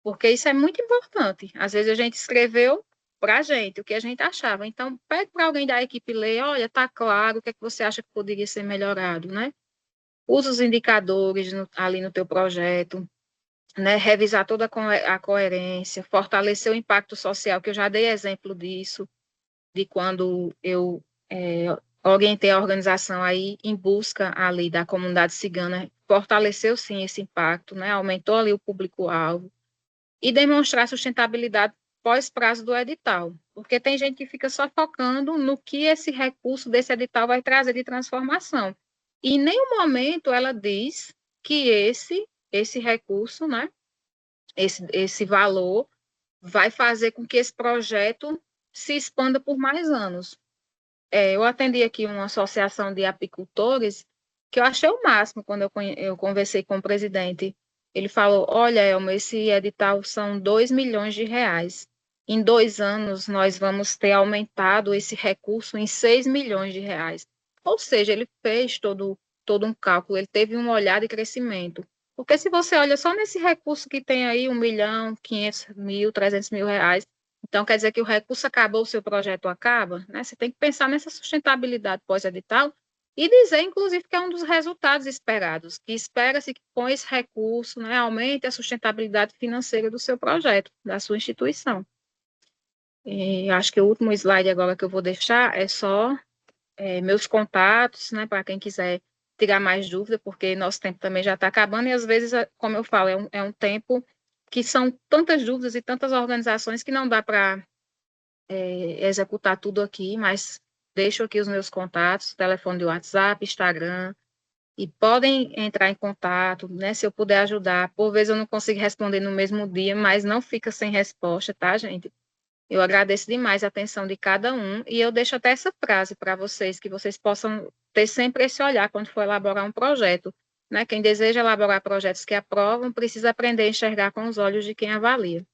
porque isso é muito importante. Às vezes a gente escreveu para a gente, o que a gente achava. Então, pede para alguém da equipe ler, olha, está claro, o que é que você acha que poderia ser melhorado, né? Usa os indicadores ali no teu projeto, né? Revisar toda a coerência, fortalecer o impacto social, que eu já dei exemplo disso, de quando eu orientei a organização aí em busca ali da comunidade cigana, fortaleceu sim esse impacto, né? Aumentou ali o público-alvo, e demonstrar sustentabilidade pós-prazo do edital, porque tem gente que fica só focando no que esse recurso desse edital vai trazer de transformação. E em nenhum momento ela diz que esse recurso, né, esse valor, vai fazer com que esse projeto se expanda por mais anos. Eu atendi aqui uma associação de apicultores, que eu achei o máximo quando eu conversei com o presidente. Ele falou, olha, Elma, esse edital são 2 milhões de reais. Em 2 anos, nós vamos ter aumentado esse recurso em 6 milhões de reais. Ou seja, ele fez todo um cálculo, ele teve um olhar de crescimento. Porque se você olha só nesse recurso que tem aí 1 milhão, 500 mil, 300 mil reais, então quer dizer que o recurso acabou, o seu projeto acaba, né? Você tem que pensar nessa sustentabilidade pós-edital e dizer, inclusive, que é um dos resultados esperados, que espera-se que com esse recurso, né, aumente a sustentabilidade financeira do seu projeto, da sua instituição. E acho que o último slide agora que eu vou deixar é só meus contatos, né, para quem quiser tirar mais dúvida, porque nosso tempo também já está acabando, e às vezes, como eu falo, é um tempo que são tantas dúvidas e tantas organizações que não dá para executar tudo aqui, mas deixo aqui os meus contatos, telefone de WhatsApp, Instagram, e podem entrar em contato, né, se eu puder ajudar. Por vezes eu não consigo responder no mesmo dia, mas não fica sem resposta, tá, gente? Eu agradeço demais a atenção de cada um, e eu deixo até essa frase para vocês, que vocês possam ter sempre esse olhar quando for elaborar um projeto, né? Quem deseja elaborar projetos que aprovam, precisa aprender a enxergar com os olhos de quem avalia.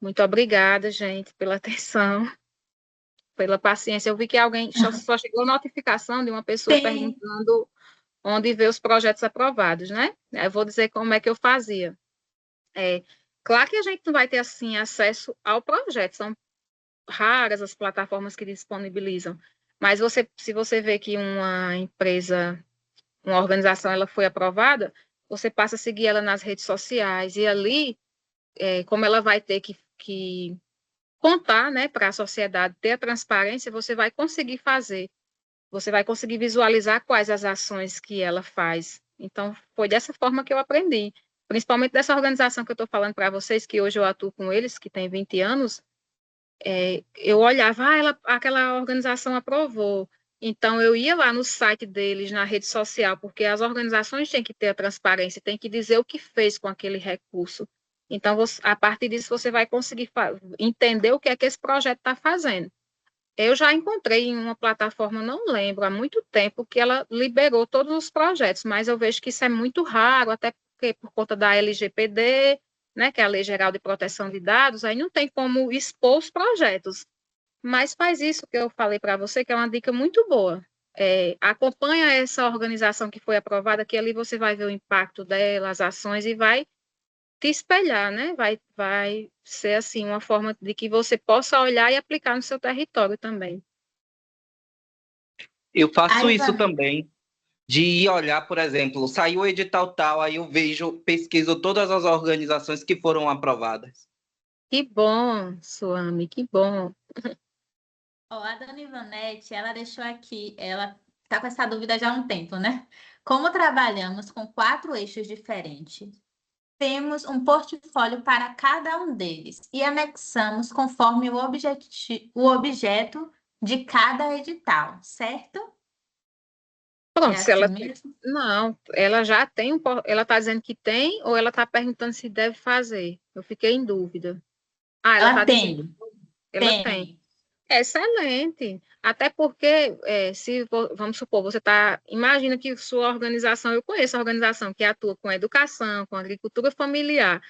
Muito obrigada, gente, pela atenção, pela paciência. Eu vi que alguém só chegou notificação de uma pessoa perguntando onde vê os projetos aprovados, né? Eu vou dizer como é que eu fazia. Claro que a gente não vai ter, assim, acesso ao projeto, são raras as plataformas que disponibilizam, mas se você vê que uma empresa, uma organização, ela foi aprovada, você passa a seguir ela nas redes sociais, e ali, como ela vai ter que contar, né, para a sociedade, ter a transparência, você vai conseguir visualizar quais as ações que ela faz. Então, foi dessa forma que eu aprendi, principalmente dessa organização que eu estou falando para vocês, que hoje eu atuo com eles, que tem 20 anos, eu olhava, aquela organização aprovou, Então, eu ia lá no site deles, na rede social, porque as organizações têm que ter a transparência, têm que dizer o que fez com aquele recurso. Então, a partir disso, você vai conseguir entender o que é que esse projeto está fazendo. Eu já encontrei em uma plataforma, não lembro, há muito tempo, que ela liberou todos os projetos, mas eu vejo que isso é muito raro, até porque por conta da LGPD, né, que é a Lei Geral de Proteção de Dados, aí não tem como expor os projetos. Mas faz isso que eu falei para você, que é uma dica muito boa. Acompanha essa organização que foi aprovada, que ali você vai ver o impacto dela, as ações, e vai te espelhar, né? Vai ser, assim, uma forma de que você possa olhar e aplicar no seu território também. Eu faço Aí, isso também, de ir olhar, por exemplo, saiu o edital tal, aí eu vejo, pesquiso todas as organizações que foram aprovadas. Que bom, Suami, que bom. ó, a dona Ivonete, ela deixou aqui, ela está com essa dúvida já há um tempo, né? Como trabalhamos com 4 eixos diferentes, temos um portfólio para cada um deles e anexamos conforme o objeto de cada edital, certo? Pronto, É se ela... assim mesmo? Não, ela já tem ela está dizendo que tem ou ela está perguntando se deve fazer? Eu fiquei em dúvida. Ah, ela Ela está dizendo... tem, Ela tem. tem. Excelente. Até porque, vamos supor, você está. Imagina que sua organização, eu conheço a organização que atua com educação, com agricultura familiar,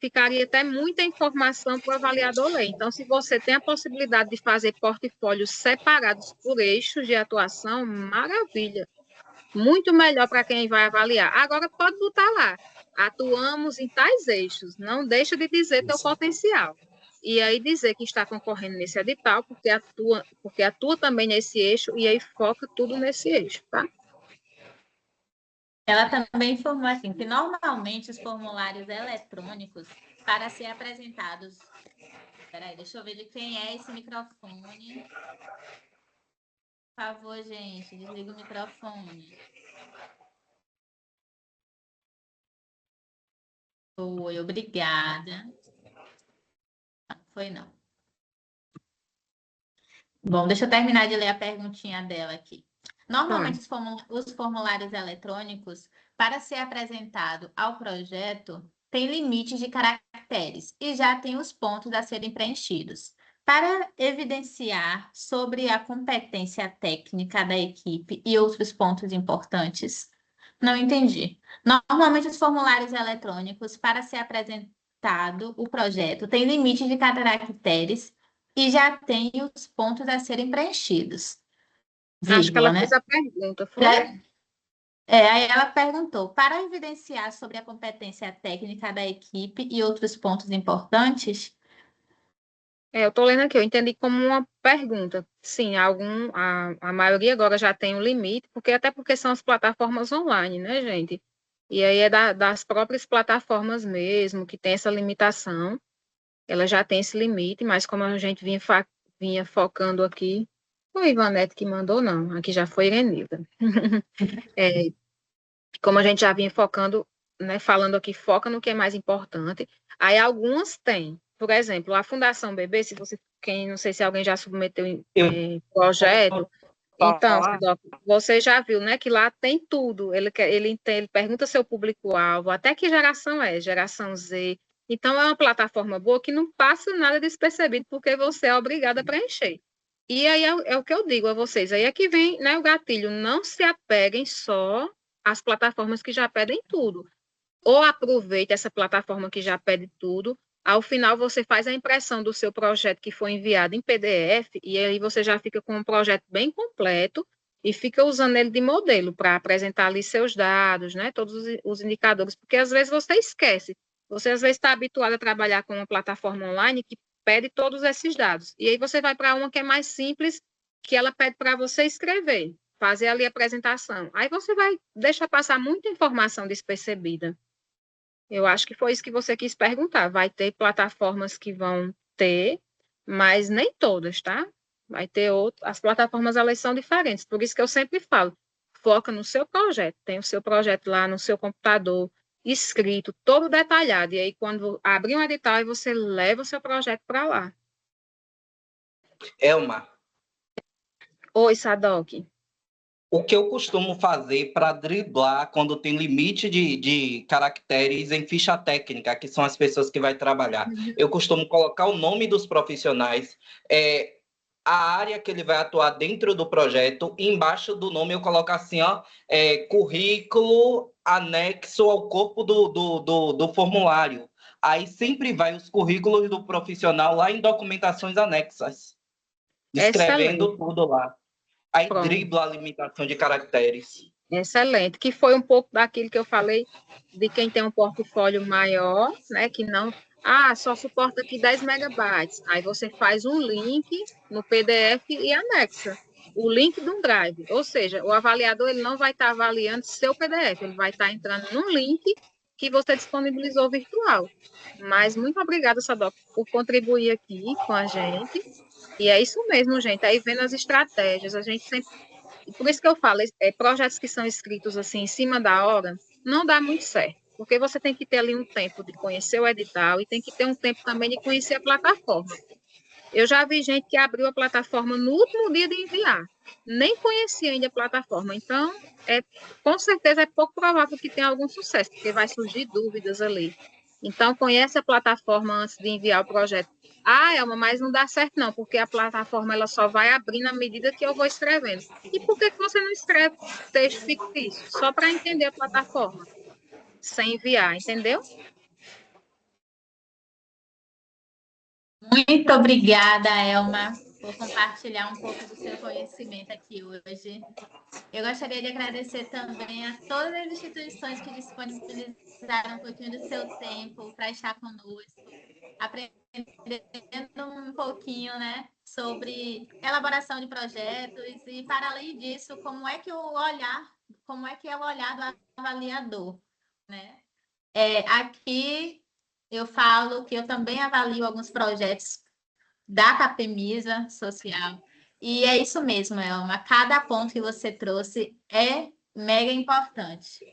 ficaria até muita informação para o avaliador ler. Então, se você tem a possibilidade de fazer portfólios separados por eixos de atuação, maravilha. Muito melhor para quem vai avaliar. Agora, pode botar lá. Atuamos em tais eixos. Não deixa de dizer teu potencial. E aí dizer que está concorrendo nesse edital, porque atua também nesse eixo, e aí foca tudo nesse eixo, tá? Ela também informou assim que normalmente os formulários eletrônicos para ser apresentados. Peraí, deixa eu ver de quem é esse microfone. Por favor, gente, desliga o microfone. Foi, obrigada. Não, foi não. Bom, deixa eu terminar de ler a perguntinha dela aqui. Normalmente, os formulários eletrônicos, para ser apresentado ao projeto, têm limites de caracteres e já tem os pontos a serem preenchidos. Para evidenciar sobre a competência técnica da equipe e outros pontos importantes, não entendi. Normalmente, os formulários eletrônicos, para ser apresentado o projeto, têm limites de caracteres e já tem os pontos a serem preenchidos. Acho que ela Vírgula, né? fez a pergunta, foi? Aí ela perguntou, para evidenciar sobre a competência técnica da equipe e outros pontos importantes? Eu estou lendo aqui, eu entendi como uma pergunta. Sim, a maioria agora já tem um limite, até porque são as plataformas online, né, gente? E aí é das próprias plataformas mesmo, que tem essa limitação. Ela já tem esse limite, mas como a gente vinha focando aqui, foi a Ivanete que mandou, não, aqui já foi Irenilda. Como a gente já vinha focando, né, falando aqui, foca no que é mais importante. Aí algumas têm, por exemplo, a Fundação Bebê, não sei se alguém já submeteu projeto, então, você já viu, né, que lá tem tudo, ele pergunta seu público-alvo, até que geração é, geração Z. Então, é uma plataforma boa que não passa nada despercebido, porque você é obrigado a preencher. E aí é o que eu digo a vocês, aí é que vem, né, o gatilho, não se apeguem só às plataformas que já pedem tudo. Ou aproveite essa plataforma que já pede tudo, ao final você faz a impressão do seu projeto que foi enviado em PDF, e aí você já fica com um projeto bem completo, e fica usando ele de modelo para apresentar ali seus dados, né, todos os indicadores, porque às vezes você esquece. Você às vezes está habituado a trabalhar com uma plataforma online que pede todos esses dados. E aí você vai para uma que é mais simples, que ela pede para você escrever, fazer ali a apresentação. Aí você vai deixar passar muita informação despercebida. Eu acho que foi isso que você quis perguntar. Vai ter plataformas que vão ter, mas nem todas, tá? Vai ter as plataformas, elas são diferentes. Por isso que eu sempre falo, foca no seu projeto. Tem o seu projeto lá no seu computador, escrito, todo detalhado. E aí, quando abrir um edital, você leva o seu projeto para lá. Elma. Oi, Sadoc. O que eu costumo fazer para driblar quando tem limite de caracteres em ficha técnica, que são as pessoas que vai trabalhar, eu costumo colocar o nome dos profissionais, a área que ele vai atuar dentro do projeto, e embaixo do nome eu coloco assim, ó, currículo anexo ao corpo do formulário. Aí sempre vai os currículos do profissional lá em documentações anexas, descrevendo tudo lá. Aí dribla a limitação de caracteres. Excelente, que foi um pouco daquilo que eu falei de quem tem um portfólio maior, né, que não, só suporta aqui 10 megabytes, aí você faz um link no PDF e anexa o link de um drive, ou seja, o avaliador ele não vai estar avaliando seu PDF, ele vai estar entrando num link que você disponibilizou virtual. Mas muito obrigada, Sadoc, por contribuir aqui com a gente, e é isso mesmo, gente, aí vendo as estratégias, a gente sempre. Por isso que eu falo, projetos que são escritos assim em cima da hora, não dá muito certo, porque você tem que ter ali um tempo de conhecer o edital e tem que ter um tempo também de conhecer a plataforma. Eu já vi gente que abriu a plataforma no último dia de enviar, nem conhecia ainda a plataforma, então, com certeza é pouco provável que tenha algum sucesso, porque vai surgir dúvidas ali. Então, conhece a plataforma antes de enviar o projeto. Elma, mas não dá certo não, porque a plataforma ela só vai abrir na medida que eu vou escrevendo. E por que você não escreve texto fictício? Só para entender a plataforma, sem enviar, entendeu? Muito obrigada, Elma, por compartilhar um pouco do seu conhecimento aqui hoje. Eu gostaria de agradecer também a todas as instituições que disponibilizaram um pouquinho do seu tempo para estar conosco, aprendendo um pouquinho, né, sobre elaboração de projetos e, para além disso, como é que é o olhar do avaliador, né? Aqui eu falo que eu também avalio alguns projetos da Capemisa Social, e é isso mesmo, Elma. Cada ponto que você trouxe é mega importante.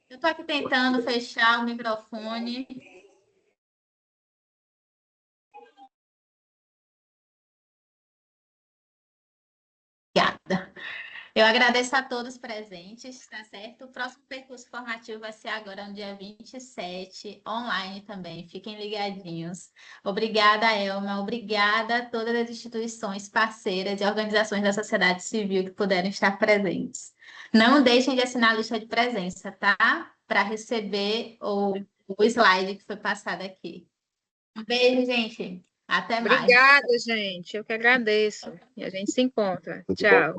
Eu estou aqui tentando fechar o microfone. Obrigada. Eu agradeço a todos presentes, tá certo? O próximo percurso formativo vai ser agora no dia 27, online também. Fiquem ligadinhos. Obrigada, Elma. Obrigada a todas as instituições parceiras e organizações da sociedade civil que puderam estar presentes. Não deixem de assinar a lista de presença, tá? Para receber o slide que foi passado aqui. Um beijo, gente. Até mais. Obrigada, gente. Eu que agradeço. E a gente se encontra. Tchau.